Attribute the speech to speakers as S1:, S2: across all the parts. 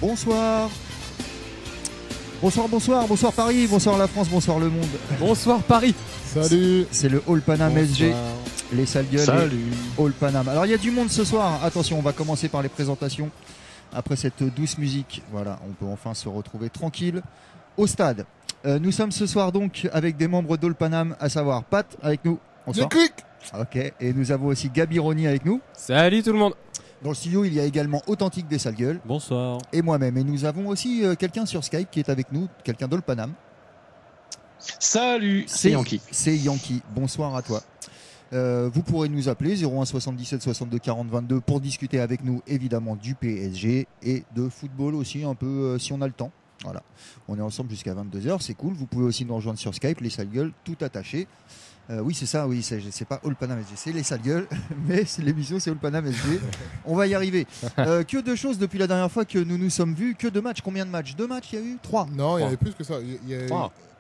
S1: Bonsoir. Bonsoir Paris, bonsoir la France, bonsoir le monde.
S2: Bonsoir Paris.
S3: Salut.
S1: C'est le All Paname SG, les sales gueules.
S2: Salut.
S1: All Paname. Alors il y a du monde ce soir, attention, on va commencer par les présentations. Après cette douce musique, voilà, on peut enfin se retrouver tranquille au stade. Nous sommes ce soir donc avec des membres d'All Paname, à savoir Pat avec nous. Bonsoir. Ok, et nous avons aussi Gabi Roni avec nous.
S2: Salut tout le monde.
S1: Dans le studio, il y a également Authentique des sales gueules.
S2: Bonsoir.
S1: Et moi-même. Et nous avons aussi quelqu'un sur Skype qui est avec nous, quelqu'un d'All Paname.
S4: Salut, c'est Yankee.
S1: C'est Yankee. Bonsoir à toi. Vous pourrez nous appeler 01 77 62 40 22 pour discuter avec nous évidemment du PSG et de football aussi un peu si on a le temps. Voilà. On est ensemble jusqu'à 22h, c'est cool. Vous pouvez aussi nous rejoindre sur Skype, les sales gueules, tout attaché. Oui, c'est ça, oui, c'est pas All Paname SG, c'est les sales gueules, mais l'émission c'est All Paname SG. On va y arriver. Que de choses depuis la dernière fois que nous nous sommes vus, que de matchs. Combien de matchs? 2 matchs il y a eu? 3?
S3: Non, il y avait plus que ça.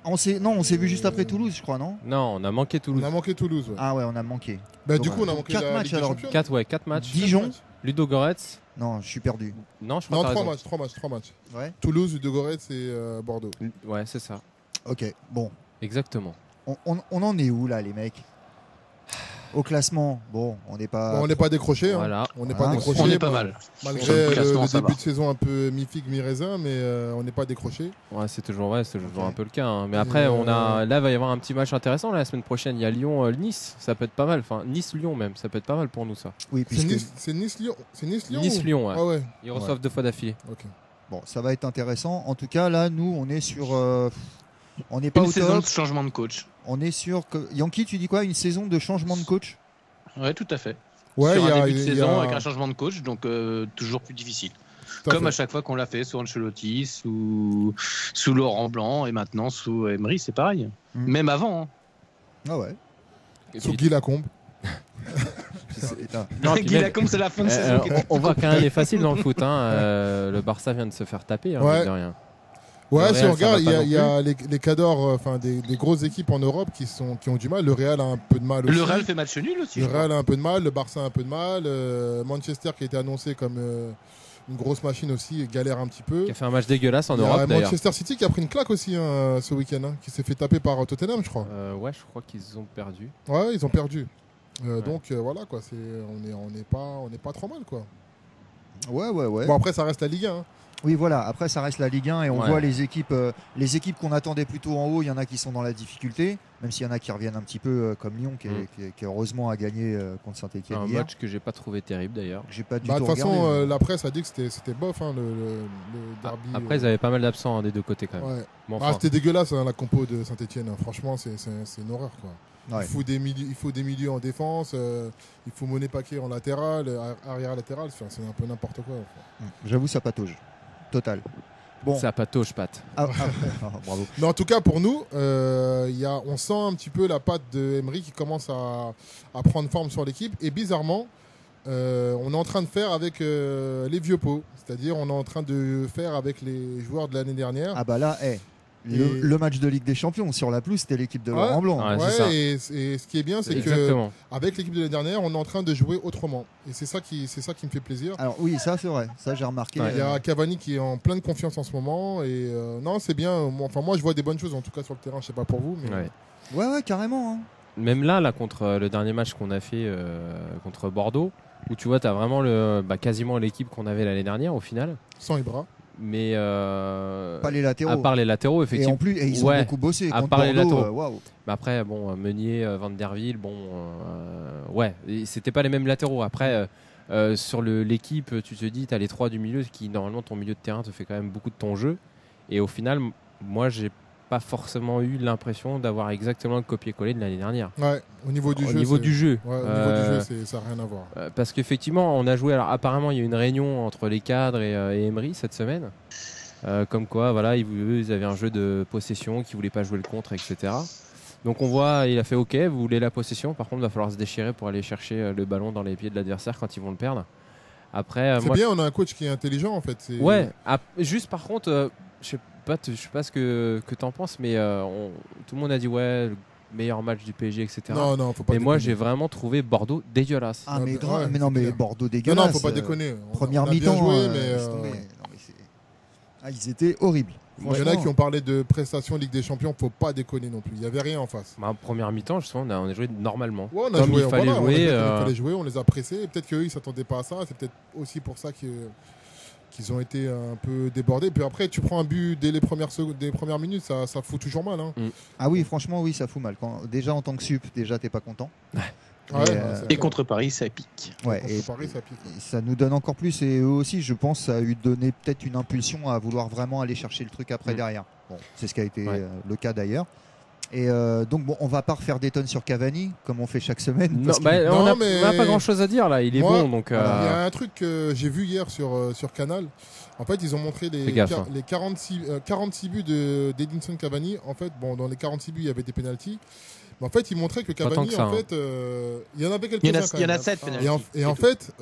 S1: On s'est vu juste après Toulouse, je crois, non?
S2: Non, on a manqué Toulouse.
S3: On a manqué Toulouse. Ouais.
S1: Ah ouais, on a manqué.
S3: Bah, du coup, on a manqué
S1: 4 matchs alors.
S2: 4 matchs.
S1: Dijon.
S2: Ludogorets.
S1: Non, je suis perdu.
S2: Non, je crois que t'as raison.
S3: 3 matchs.
S1: Ouais.
S3: Toulouse, Ludogorets et Bordeaux.
S2: Ouais, c'est ça.
S1: Ok, bon.
S2: Exactement.
S1: On en est où là, les mecs? Au classement, bon, on n'est pas.
S3: Bon, on n'est pas décroché.
S2: Voilà.
S3: On n'est pas décroché.
S4: On est pas mal.
S3: Malgré
S4: classement,
S3: le
S4: ça
S3: début
S4: va.
S3: de saison un peu mi-figue, mi-raisin, mais on n'est pas décroché.
S2: Ouais, c'est toujours vrai, c'est toujours
S1: Ok.
S2: un peu le cas. Hein. Mais après, là, il va y avoir un petit match intéressant la semaine prochaine. Il y a Lyon-Nice, ça peut être pas mal. Enfin, Nice-Lyon même, ça peut être pas mal pour nous ça.
S1: Oui,
S3: C'est
S1: puisque.
S3: Nice-Lyon. C'est Nice-Lyon.
S2: Nice-Lyon, ouais.
S3: Ah ouais.
S2: Ils reçoivent 2 fois d'affilée.
S3: Ok.
S1: Bon, ça va être intéressant. En tout cas, là, nous, on est sur. On n'est pas
S4: Une
S1: au
S4: saison
S1: top.
S4: de changement de coach.
S1: On est sur. Yankee, tu dis quoi? Une saison de changement de coach?
S4: Ouais, tout à fait.
S3: Ouais,
S4: Sur
S3: il y
S4: un
S3: a.
S4: début de
S3: il y a-
S4: saison avec un changement de coach, donc toujours plus difficile.
S3: tout à
S4: Comme
S3: fait.
S4: à chaque fois qu'on l'a fait sous Ancelotti, sous Laurent Blanc et maintenant sous Emery, c'est pareil.
S1: Mm.
S4: Même avant. Hein.
S1: Ah ouais.
S2: Et
S3: Sur
S2: puis-
S3: Guy Lacombe.
S1: Putain.
S2: Non, puis
S4: Guy
S2: même-
S4: Lacombe, c'est la fin de saison. qui est
S2: on voit quand même les faciles dans le foot. Hein. Le Barça vient de se faire taper, hein,
S3: Ouais.
S2: mine de rien.
S3: Ouais,
S2: Le
S3: si
S2: Real,
S3: on regarde,
S2: ça va pas
S3: il y a les cadors, enfin des grosses équipes en Europe qui ont du mal. Le Real a un peu de mal aussi.
S4: Le Real fait match nul aussi.
S3: Le
S4: je crois.
S3: Real a un peu de mal, le Barça a un peu de mal, Manchester qui a été annoncé comme une grosse machine aussi galère un petit peu.
S2: Qui a fait un match dégueulasse en
S3: Il y a
S2: Europe d'ailleurs.
S3: Manchester City qui a pris une claque aussi ce week-end, qui s'est fait taper par Tottenham, je crois.
S2: Ouais, je crois qu'ils ont perdu.
S3: Ouais, ils ont perdu.
S2: Ouais.
S3: Donc voilà quoi, on n'est pas trop mal quoi.
S1: Ouais.
S3: Bon après ça reste la Ligue 1. Hein.
S1: Oui, voilà. Après, ça reste la Ligue 1 et on
S2: Ouais.
S1: voit les équipes qu'on attendait plutôt en haut. Il y en a qui sont dans la difficulté, même s'il y en a qui reviennent un petit peu comme Lyon, qui heureusement a gagné contre Saint-Etienne
S2: Un
S1: hier.
S2: match que j'ai pas trouvé terrible d'ailleurs.
S1: J'ai pas du
S3: Bah, de
S1: tout
S3: toute façon
S1: regardé.
S3: la presse a dit que c'était bof le derby.
S2: Après, ils avaient pas mal d'absents des deux côtés quand même.
S3: Ouais.
S2: Bon,
S3: Ah,
S2: enfin,
S3: c'était dégueulasse la compo de Saint-Etienne. Franchement c'est une horreur quoi.
S1: Ouais.
S3: Il faut des milieux en défense, il faut Monet Paquet en latéral, arrière latéral, c'est un peu n'importe quoi.
S1: J'avoue, ça patauge. Total. Bon.
S2: ça patauge, Pat.
S1: Bravo.
S3: Mais en tout cas pour nous, on sent un petit peu la patte de Emery qui commence à prendre forme sur l'équipe et bizarrement on est en train de faire avec les vieux pots, c'est-à-dire on est en train de faire avec les joueurs de l'année dernière.
S1: Ah bah là, le match de Ligue des Champions sur la pelouse, c'était l'équipe de Laurent Blanc.
S2: Ouais, c'est ça.
S3: et ce qui est bien, c'est que
S2: Exactement.
S3: avec l'équipe de l'année dernière, on est en train de jouer autrement. Et c'est ça qui me fait plaisir.
S1: Alors oui, ça c'est vrai. Ça j'ai remarqué.
S2: Ouais.
S3: Il y a Cavani qui est en pleine confiance en ce moment. Et non, c'est bien. Moi, je vois des bonnes choses, en tout cas sur le terrain. Je sais pas pour vous. Mais...
S2: Ouais.
S1: Ouais, carrément. Hein.
S2: Même là, contre le dernier match qu'on a fait contre Bordeaux, où tu vois, tu as vraiment quasiment l'équipe qu'on avait l'année dernière au final.
S3: Sans Ibra.
S2: Mais
S1: Pas les latéraux.
S2: à part les latéraux,
S1: Et
S2: effectivement.
S1: en plus, ils ont
S2: Ouais.
S1: beaucoup bossé.
S2: À
S1: Contre
S2: part les
S1: Bordeaux,
S2: latéraux.
S1: waouh.
S2: Mais après, Meunier, Van der Wiel, ouais, et c'était pas les mêmes latéraux. Après, sur l'équipe, tu te dis, tu as les 3 du milieu, qui normalement, ton milieu de terrain te fait quand même beaucoup de ton jeu. Et au final, moi, j'ai pas forcément eu l'impression d'avoir exactement le copier-coller de l'année dernière.
S3: Ouais, au niveau du
S2: Au
S3: jeu.
S2: niveau
S3: c'est-
S2: du jeu.
S3: Ouais, au niveau du jeu, ça n'a rien à voir.
S2: Parce qu'effectivement, on a joué. Alors, apparemment, il y a eu une réunion entre les cadres et Emery cette semaine. Comme quoi, voilà, ils avaient un jeu de possession, qu'ils voulaient pas jouer le contre, etc. Donc, on voit, il a fait OK, vous voulez la possession. Par contre, il va falloir se déchirer pour aller chercher le ballon dans les pieds de l'adversaire quand ils vont le perdre. Après,
S3: C'est
S2: moi,
S3: bien, on a un coach qui est intelligent en fait.
S2: ouais. Juste par contre, je sais pas ce que t'en penses, mais tout le monde a dit ouais, le meilleur match du PSG, etc.
S3: Non, faut pas.
S2: Mais moi,
S3: déconner.
S2: j'ai vraiment trouvé Bordeaux dégueulasse.
S1: Ah, mais,
S3: Ouais,
S1: mais non,
S3: c'est
S1: mais
S3: clair.
S1: Bordeaux
S3: Non,
S1: dégueulasse.
S3: faut pas déconner.
S1: Première
S3: on a bien
S1: mi-temps.
S3: joué, mais
S1: laisse tomber. Non, mais Ah, ils étaient horribles.
S3: Il y en a qui ont parlé de prestations Ligue des Champions, faut pas déconner non plus. Il n'y avait rien en face.
S2: En première mi-temps, justement, on a joué normalement.
S3: Ouais, on a
S2: Comme
S3: joué,
S2: il fallait
S3: voilà,
S2: jouer.
S3: il fallait jouer, on les a pressés. Et peut-être qu'eux, ils ne s'attendaient pas à ça. C'est peut-être aussi pour ça qu'ils ont été un peu débordés. Puis après, tu prends un but dès les premières minutes, ça fout toujours mal. Hein.
S1: Ah oui, franchement, oui, ça fout mal. Déjà, en tant que sup, déjà, t'es pas content.
S3: Ouais,
S4: Et contre Paris, ça pique.
S1: Ouais,
S3: contre
S1: et
S3: Paris, ça pique.
S1: ça nous donne encore plus. Et eux aussi, je pense, ça a eu donné peut-être une impulsion à vouloir vraiment aller chercher le truc après derrière. Bon, c'est ce qui a été le cas d'ailleurs. Et donc, bon, on va pas refaire des tonnes sur Cavani, comme on fait chaque semaine.
S2: Non, on n'a pas grand-chose à dire là. Il est bon. Donc,
S3: il y a un truc que j'ai vu hier sur Canal. En fait, ils ont montré les 46 buts d'Edinson Cavani. En fait, bon, dans les 46 buts, il y avait des pénaltys. Mais en fait, ils montraient que Cavani,
S2: ça,
S3: en fait, il y en avait quelques-uns.
S4: Il y en a 7 pénaltys.
S3: Et en fait,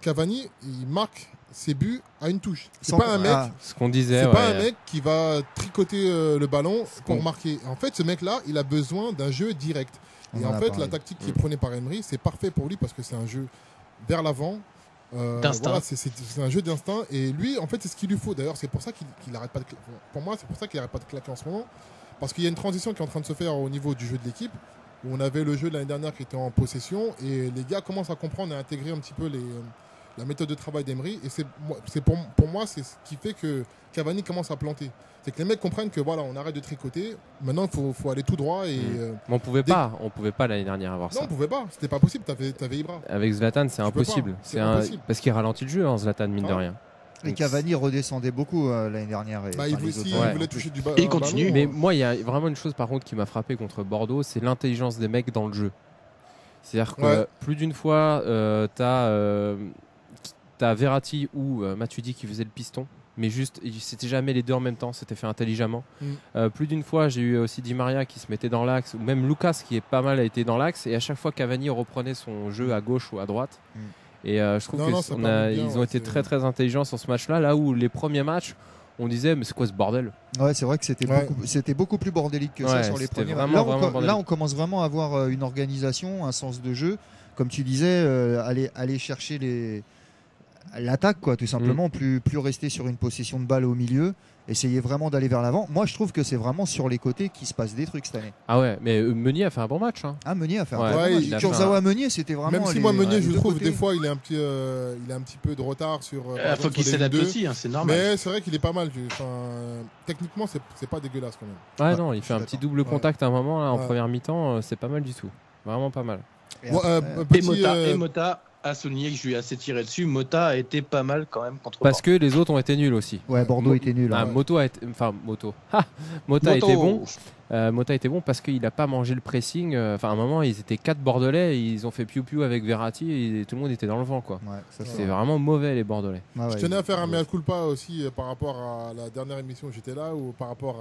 S3: Cavani, il marque ses buts à une touche. C'est pas un mec.
S2: Ce qu'on disait.
S3: C'est pas un mec qui va tricoter le ballon pour marquer. En fait, ce mec-là, il a besoin d'un jeu direct. Et en fait, la tactique qui est prônée par Emery, c'est parfait pour lui parce que c'est un jeu vers l'avant.
S4: D'instinct.
S3: Voilà, c'est un jeu d'instinct. Et lui, en fait, c'est ce qu'il lui faut. D'ailleurs, c'est pour ça qu'il arrête pas de claquer. Pour moi, c'est pour ça qu'il arrête pas de claquer en ce moment. Parce qu'il y a une transition qui est en train de se faire au niveau du jeu de l'équipe. Où on avait le jeu de l'année dernière qui était en possession. Et les gars commencent à comprendre et à intégrer un petit peu la méthode de travail d'Emery. Et pour moi, c'est ce qui fait que Cavani commence à planter. C'est que les mecs comprennent que voilà, on arrête de tricoter. Maintenant, il faut aller tout droit. Et,
S2: on pouvait pas l'année dernière avoir ça.
S3: Non, on pouvait pas. C'était pas possible. T'avais Ibra.
S2: Avec Zlatan, c'est impossible. Parce qu'il ralentit le jeu, Zlatan, mine de rien.
S1: Et Cavani redescendait beaucoup l'année dernière.
S3: Il voulait toucher du ballon.
S4: Et il continue.
S2: Mais moi, il y a vraiment une chose par contre qui m'a frappé contre Bordeaux, c'est l'intelligence des mecs dans le jeu. C'est-à-dire que plus d'une fois, t'as Verratti ou Matuidi qui faisait le piston. Mais juste, c'était jamais les deux en même temps, c'était fait intelligemment. Plus d'une fois, j'ai eu aussi Di Maria qui se mettait dans l'axe, ou même Lucas qui est pas mal a été dans l'axe, et à chaque fois Cavani reprenait son jeu à gauche ou à droite. Et je trouve qu'ils ont été très très intelligents sur ce match-là, là où les premiers matchs, on disait mais c'est quoi ce bordel?
S1: Ouais, c'est vrai que c'était beaucoup plus bordélique que ça sur les premiers matchs. Là, on commence vraiment à avoir une organisation, un sens de jeu, comme tu disais, aller chercher l'attaque, quoi, tout simplement, plus rester sur une possession de balle au milieu, essayer vraiment d'aller vers l'avant. Moi, je trouve que c'est vraiment sur les côtés qu'il se passe des trucs cette année.
S2: Ah ouais, mais Meunier a fait un bon match. Hein.
S1: Ah, Meunier a fait un bon match. Kurzawa Meunier, c'était vraiment.
S3: Même si moi, Meunier, je trouve, des fois, il a un petit peu de retard sur.
S4: Il faut qu'il s'adapte aussi, c'est normal.
S3: Mais c'est vrai qu'il est pas mal. Techniquement, c'est pas dégueulasse quand même.
S2: Ouais, non, il fait un petit double contact à un moment, là, en première mi-temps, c'est pas mal du tout. Vraiment pas mal.
S4: Et Mota a souligné que je lui ai assez tiré dessus. Mota a été pas mal quand même contre
S2: Parce que les autres ont été nuls aussi.
S1: Ouais, Bordeaux était nul.
S2: Mota a été bon. Mota était bon parce qu'il n'a pas mangé le pressing. À un moment, ils étaient 4 Bordelais. Ils ont fait piou-piou avec Verratti et tout le monde était dans le vent. C'est vraiment mauvais, les Bordelais.
S3: Je tenais à faire un mea culpa aussi par rapport à la dernière émission où j'étais là, ou par rapport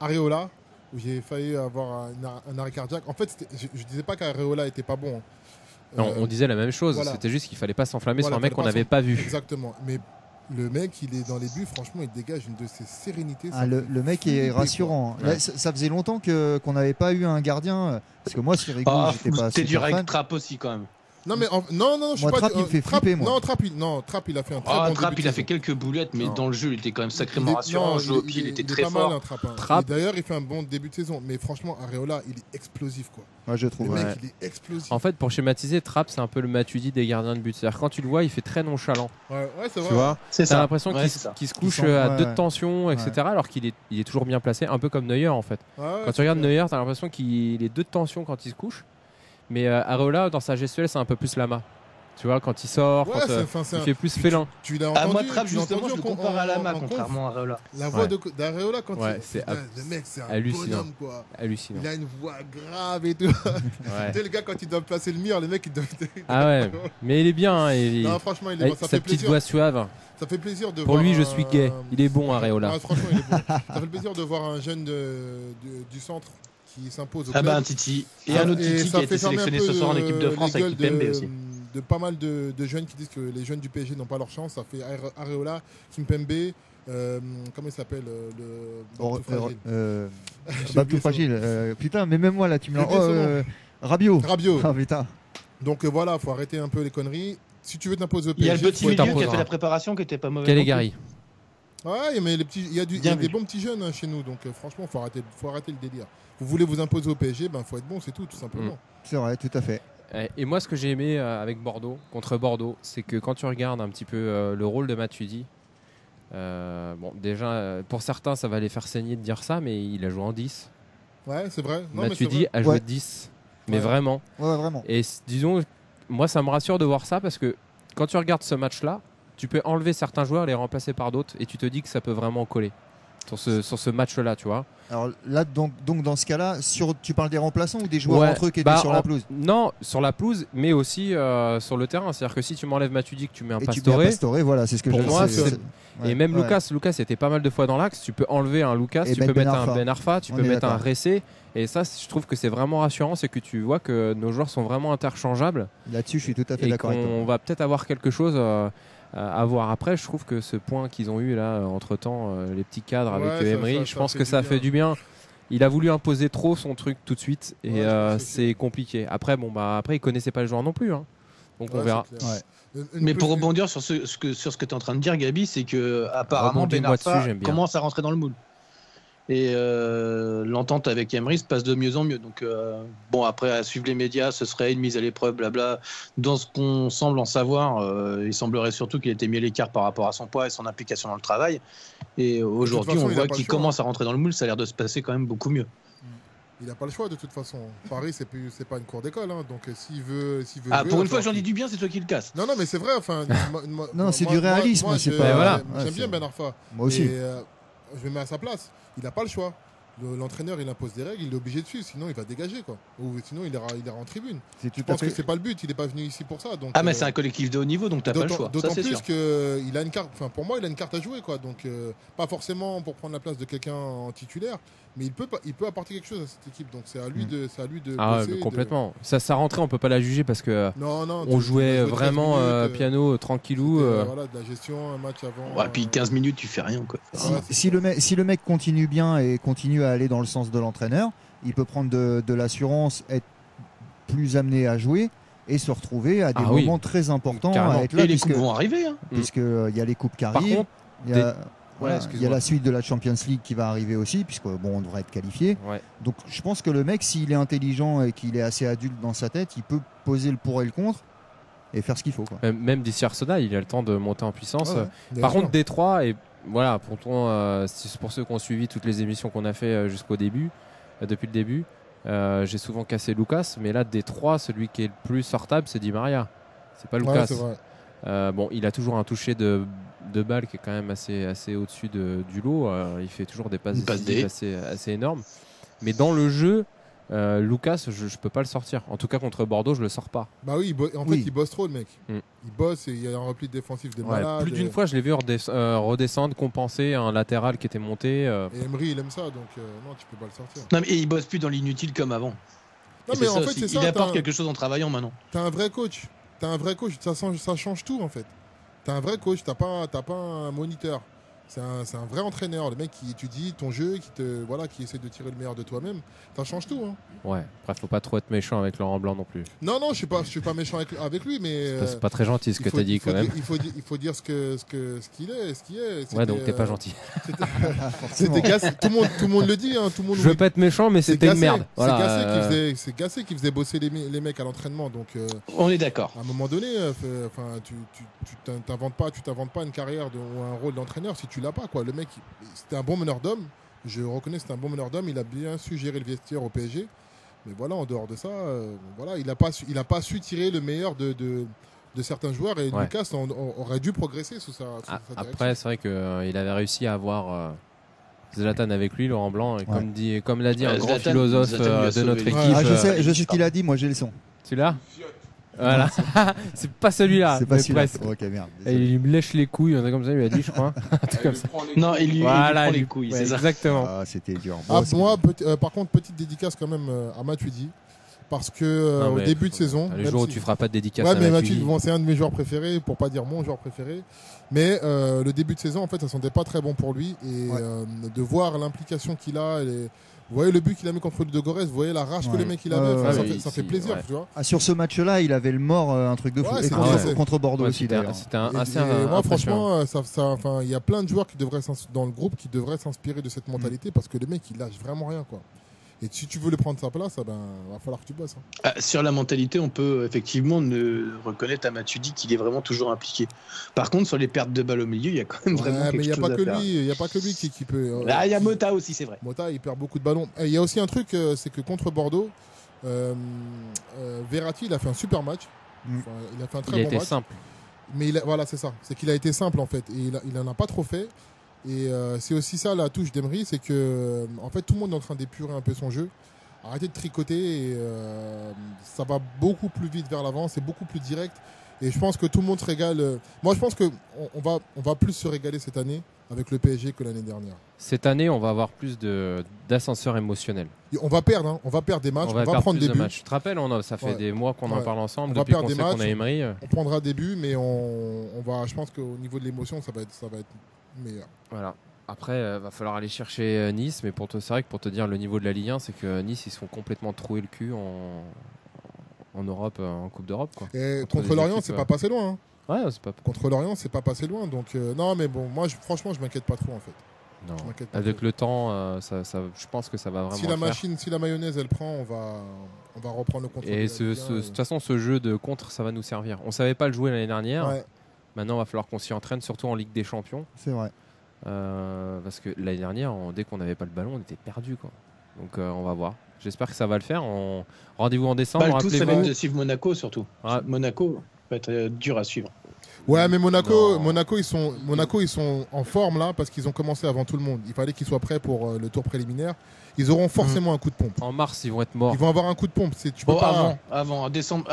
S3: à Areola, où j'ai failli avoir un arrêt cardiaque. En fait, je disais pas qu'Areola était pas bon.
S2: Non, on disait la même chose. Voilà. C'était juste qu'il fallait pas s'enflammer sur un mec qu'on n'avait pas vu.
S3: Exactement. Mais le mec, il est dans les buts. Franchement, il dégage une de ses sérénités.
S1: Le mec est rassurant. Là, ça faisait longtemps qu'on n'avait pas eu un gardien. Parce que moi, Sirigu, j'étais pas.
S4: T'es dur avec Trapp aussi quand même.
S3: Non, mais non, je suis pas.
S1: Trapp, il me fait flipper, moi.
S3: Non, Trapp, il a fait un très bon début.
S4: Trapp, il a fait quelques boulettes, mais dans le jeu, il était quand même sacrément rassurant. Jeu au pied, il était très fort.
S3: Mal, Trapp. D'ailleurs, il fait un bon début de saison. Mais franchement, Areola, il est explosif, quoi.
S1: Ouais, je trouve.
S3: Le mec, il est explosif.
S2: En fait, pour schématiser, Trapp, c'est un peu le Matuidi des gardiens de but. C'est-à-dire, quand tu le vois, il fait très nonchalant.
S3: Ouais, c'est vrai.
S2: Tu vois, t'as l'impression qu'il se couche à deux tensions, etc. Alors qu'il est toujours bien placé, un peu comme Neuer, en fait. Quand tu regardes Neuer, t'as l'impression qu'il est deux tensions quand il se couche. Mais Areola, dans sa gestuelle, c'est un peu plus Lama. Tu vois, quand il sort, il fait plus félin.
S3: Tu l'as entendu,
S4: moi, Trapp, justement, je le compare à Lama, contrairement à Areola.
S3: La voix d'Areola, quand
S2: le
S3: mec, c'est un
S2: hallucinant.
S3: bonhomme, quoi.
S2: Hallucinant.
S3: Il a une voix grave et tout. Tu sais, le gars, quand il doit placer le mur, les mecs, ils doivent.
S2: Ah ouais, mais il est bien.
S3: Non, franchement, il est bon. Ça fait
S2: petite voix suave.
S3: Ça fait plaisir de
S2: Pour
S3: voir.
S2: lui, je suis gay. Il est bon, Areola.
S3: Franchement, il est bon. Ça fait le plaisir de voir un jeune du centre qui s'impose au club.
S4: Un Titi. Et un autre Titi qui a été sélectionné ce soir en équipe de France avec Kimpembe aussi.
S3: De pas mal de jeunes qui disent que les jeunes du PSG n'ont pas leur chance. Ça fait Areola, Kimpembe, comment il s'appelle
S1: Babtou Fragile. Putain, mais même moi là, tu me l'as. Rabiot. Ah putain.
S3: Donc voilà, faut arrêter un peu les conneries. Si tu veux t'imposer au PSG,
S4: il y a le petit milieu qui a fait la préparation qui était pas mauvais.
S2: Calegari.
S3: Ouais, mais il y a des bons petits jeunes chez nous, donc franchement, faut arrêter le délire. Vous voulez vous imposer au PSG, faut être bon, c'est tout simplement.
S1: C'est vrai, tout à fait.
S2: Et moi, ce que j'ai aimé avec Bordeaux, contre Bordeaux, c'est que quand tu regardes un petit peu le rôle de Matuidi, bon, déjà, pour certains, ça va les faire saigner de dire ça, mais il a joué en 10.
S3: Ouais, c'est vrai.
S2: Matuidi a joué 10, mais vraiment.
S1: Ouais, vraiment.
S2: Et disons, moi, ça me rassure de voir ça parce que quand tu regardes ce match-là, tu peux enlever certains joueurs, les remplacer par d'autres, et tu te dis que ça peut vraiment coller sur ce match-là, tu vois.
S1: Alors là, donc dans ce cas-là, tu parles des remplaçants ou des joueurs entre eux qui étaient sur la pelouse?
S2: Non, sur la pelouse, mais aussi sur le terrain. C'est-à-dire que si tu m'enlèves Matuidi, que tu mets un Pastore,
S1: tu mets un Pastore, voilà, c'est ce que
S2: pour moi,
S1: ouais,
S2: et même Lucas était pas mal de fois dans l'axe. Tu peux enlever un Lucas, tu peux mettre un Ben Arfa, tu peux mettre un Ressé. Et ça, je trouve que c'est vraiment rassurant, c'est que tu vois que nos joueurs sont vraiment interchangeables.
S1: Là-dessus, je suis tout à fait d'accord avec toi.
S2: On va peut-être avoir quelque chose à voir après. Je trouve que ce point qu'ils ont eu là, entre-temps, les petits cadres avec Emery, je pense que ça fait du bien. Il a voulu imposer trop son truc tout de suite et c'est compliqué. Après, après, il connaissait pas les joueurs non plus. Hein. Donc on verra.
S4: Mais pour rebondir sur ce que tu es en train de dire, Gabi, c'est que apparemment Ben Arfa commence à rentrer dans le moule. Et l'entente avec Emery se passe de mieux en mieux. Donc bon, après à suivre les médias, ce serait une mise à l'épreuve, blabla. Dans ce qu'on semble en savoir, il semblerait surtout qu'il était mis à l'écart par rapport à son poids et son implication dans le travail. Et aujourd'hui, on voit qu'il commence à rentrer dans le moule. Ça a l'air de se passer quand même beaucoup mieux.
S3: Il n'a pas le choix de toute façon. Paris, c'est pas une cour d'école, hein. Donc s'il veut
S4: pour une fois, j'en dis du bien, c'est toi qui le casse.
S3: Non, mais c'est vrai. Enfin,
S1: non, c'est du réalisme.
S3: J'aime bien Ben Arfa.
S1: Moi aussi.
S3: Et, je me mets à sa place. Il n'a pas le choix. L'entraîneur, il impose des règles, il est obligé de suivre, sinon il va dégager, quoi. Ou sinon il ira en tribune. Je pense que c'est pas le but, il n'est pas venu ici pour ça. Donc,
S4: mais c'est un collectif de haut niveau, donc t'as pas le choix.
S3: D'autant plus qu'il a une carte. Enfin, pour moi, il a une carte à jouer, quoi. Donc pas forcément pour prendre la place de quelqu'un en titulaire, mais il peut apporter quelque chose à cette équipe. Donc c'est à lui de bosser,
S2: complètement. Sa rentrée, on peut pas la juger parce que on jouait vraiment piano tranquillou.
S3: Voilà, de la gestion, un match avant.
S4: Ouais, puis 15 minutes, tu fais rien, quoi.
S1: Si le mec continue bien et continue à aller dans le sens de l'entraîneur, il peut prendre de l'assurance, être plus amené à jouer et se retrouver à des moments très importants. À être là,
S4: et les coupes vont arriver. Hein.
S1: Puisqu'il y a les coupes qui arrivent. Il y a la suite de la Champions League qui va arriver aussi, puisque on devrait être qualifié.
S2: Ouais.
S1: Donc je pense que le mec, s'il est intelligent et qu'il est assez adulte dans sa tête, il peut poser le pour et le contre et faire ce qu'il faut, quoi.
S2: Même d'ici Arsenal, il a le temps de monter en puissance. Par contre, Détroit, et voilà, pour ceux qui ont suivi toutes les émissions qu'on a fait jusqu'au début, depuis le début, j'ai souvent cassé Lucas, mais là, Détroit, celui qui est le plus sortable, c'est Di Maria. C'est pas Lucas.
S3: C'est vrai.
S2: Bon, il a toujours un toucher de balle qui est quand même assez au-dessus du lot. Il fait toujours des passes assez énormes. Mais dans le jeu, Lucas, je peux pas le sortir. En tout cas, contre Bordeaux, je le sors pas.
S3: Bah oui, il bosse trop, le mec. Il bosse et il y a un repli défensif de malade.
S2: Plus d'une fois, je l'ai vu redescendre, compenser un latéral qui était monté.
S3: Et Emery, il aime ça, donc non, tu peux pas le sortir.
S4: Non, mais il bosse plus dans l'inutile comme avant.
S3: Non, mais en fait, c'est ça.
S4: Il apporte quelque chose en travaillant maintenant.
S3: T'as un vrai coach. Ça change tout, en fait. T'as un vrai coach, t'as pas un moniteur. C'est un vrai entraîneur, le mec qui étudie ton jeu, qui essaie de tirer le meilleur de toi-même. Ça change tout. Hein.
S2: Ouais, après, faut pas trop être méchant avec Laurent Blanc non plus.
S3: Non, je suis pas méchant avec lui, mais.
S2: C'est pas très gentil ce que t'as dit quand même.
S3: Il faut dire ce qu'il est.
S2: Ouais, donc t'es pas gentil.
S3: C'était Gassé. Tout le monde le dit. Hein,
S2: je veux pas être méchant, mais c'était une merde.
S3: C'est Gassé qui faisait bosser les mecs à l'entraînement. Donc,
S4: on est d'accord.
S3: À un moment donné, tu t'inventes pas une carrière ou un rôle d'entraîneur si tu l'as pas, quoi. Le mec, c'était un bon meneur d'hommes. Je reconnais, c'était un bon meneur d'hommes. Il a bien su gérer le vestiaire au PSG. Mais voilà, en dehors de ça, il a pas su tirer le meilleur de certains joueurs. Et Lucas aurait dû progresser sous sa direction.
S2: Après, c'est vrai qu'il avait réussi à avoir Zlatan avec lui, Laurent Blanc. Et comme l'a dit un grand philosophe de notre équipe.
S1: Je sais ce qu'il a dit. Moi, j'ai le son.
S2: Celui-là. Voilà, c'est pas celui-là.
S1: C'est pas celui-là.
S2: Presque.
S1: Ok, merde.
S2: Et il me lèche les couilles, on a comme ça, il lui a dit, je crois. Comme ça.
S4: Non, il lui prend les couilles, c'est ça.
S2: Exactement.
S1: Ah, c'était dur.
S3: Moi, par contre, petite dédicace quand même à Matuidi, parce que au début de saison,
S2: le jour où tu feras pas de dédicace
S3: ouais,
S2: à
S3: mais
S2: Matuidi.
S3: c'est un de mes joueurs préférés, pour pas dire mon joueur préféré. Mais le début de saison, en fait, ça sentait pas très bon pour lui. Et de voir l'implication qu'il a, vous voyez le but qu'il a mis contre le Gorès, vous voyez la rage que les mecs il avait, ça fait plaisir. Tu vois.
S1: Sur ce match-là, il avait le mort, un truc de fou. Et contre Bordeaux aussi, d'ailleurs.
S2: C'était assez
S3: moi, franchement, il y a plein de joueurs dans le groupe qui devraient s'inspirer de cette mentalité parce que le mec, il lâche vraiment rien, quoi. Et si tu veux le prendre sa place, va falloir que tu bosses.
S4: Sur la mentalité, on peut effectivement reconnaître à Matuidi qu'il est vraiment toujours impliqué. Par contre, sur les pertes de balles au milieu, il y a quand même vraiment quelque chose à faire.
S3: Il n'y a pas que lui qui peut.
S4: Il y a Mota aussi, c'est vrai.
S3: Mota, il perd beaucoup de ballons. Il y a aussi un truc, c'est que contre Bordeaux, Verratti, il a fait un super match. Enfin, il a fait un très bon match.
S2: Il a été simple.
S3: Mais voilà, c'est ça. C'est qu'il a été simple en fait. Et il en a pas trop fait. Et c'est aussi ça la touche d'Emery, c'est que en fait tout le monde est en train d'épurer un peu son jeu. Arrêtez de tricoter et ça va beaucoup plus vite vers l'avant, c'est beaucoup plus direct. Et je pense que tout le monde se régale. Moi je pense qu'on va plus se régaler cette année avec le PSG que l'année dernière.
S2: Cette année, on va avoir plus d'ascenseur émotionnel.
S3: On va perdre des matchs, on va prendre des buts.
S2: Tu te rappelles, ça fait des mois qu'on en parle ensemble,
S3: on
S2: depuis
S3: qu'on sait
S2: qu'on a Emery.
S3: On prendra des buts, mais je pense qu'au niveau de l'émotion, ça va être meilleur.
S2: Voilà. Après, va falloir aller chercher Nice, mais c'est vrai que pour te dire le niveau de la Ligue 1, c'est que Nice, ils se font complètement trouer le cul en Europe, en Coupe d'Europe. Quoi.
S3: Et contre Lorient, c'est pas passé loin. Hein.
S2: Ouais, c'est pas...
S3: Contre Lorient, c'est pas passé loin. Donc, non, mais bon, moi, franchement, je m'inquiète pas trop, en fait.
S2: Non. Avec le temps, je pense que ça va vraiment
S3: si la mayonnaise, elle prend, on va reprendre le contrôle.
S2: Et de toute façon, ce jeu de contre, ça va nous servir. On savait pas le jouer l'année dernière. Ouais. Maintenant, il va falloir qu'on s'y entraîne, surtout en Ligue des Champions.
S1: C'est vrai.
S2: Parce que l'année dernière, dès qu'on n'avait pas le ballon, on était perdu, quoi. Donc on va voir. J'espère que ça va le faire. Rendez-vous en décembre.
S4: Tout ça va être de suivre Monaco surtout. Monaco va être dur à suivre.
S3: Ouais, mais Monaco, ils sont en forme là parce qu'ils ont commencé avant tout le monde. Il fallait qu'ils soient prêts pour le tour préliminaire. Ils auront forcément un coup de pompe.
S2: En mars, ils vont être morts.
S3: Ils vont avoir un coup de pompe. Tu peux pas...
S4: avant, en décembre,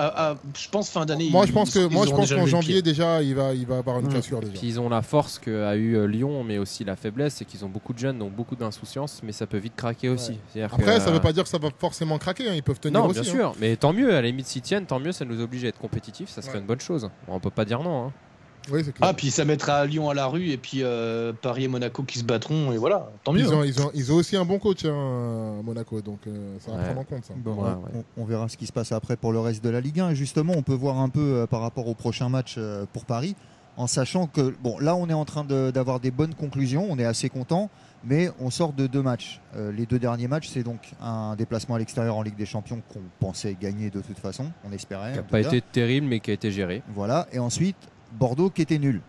S4: je pense fin d'année.
S3: Moi, je pense qu'en janvier déjà, il va avoir une cassure déjà.
S2: Puis ils ont la force qu'a eu Lyon, mais aussi la faiblesse, c'est qu'ils ont beaucoup de jeunes, donc beaucoup d'insouciance, mais ça peut vite craquer aussi.
S3: Après, ça veut pas dire que ça va forcément craquer. Ils peuvent tenir aussi.
S2: Non, bien sûr, mais tant mieux. À la limite, s'ils tiennent, tant mieux. Ça nous oblige à être compétitifs. Ça serait une bonne chose. On peut pas dire non.
S3: Oui, c'est clair.
S4: Puis ça mettra Lyon à la rue et puis Paris et Monaco qui se battront et voilà, tant mieux.
S3: Ils ont aussi un bon coach Monaco, donc ça va prendre en compte ça.
S1: Bon, on verra ce qui se passe après pour le reste de la Ligue 1. Et justement, on peut voir un peu par rapport au prochain match pour Paris, en sachant que là on est en train d'avoir des bonnes conclusions, on est assez content, mais on sort de 2 matchs. Les 2 derniers matchs, c'est donc un déplacement à l'extérieur en Ligue des Champions qu'on pensait gagner de toute façon, on espérait.
S2: Qui n'a pas été terrible, mais qui a été géré.
S1: Voilà, et ensuite Bordeaux qui était nul.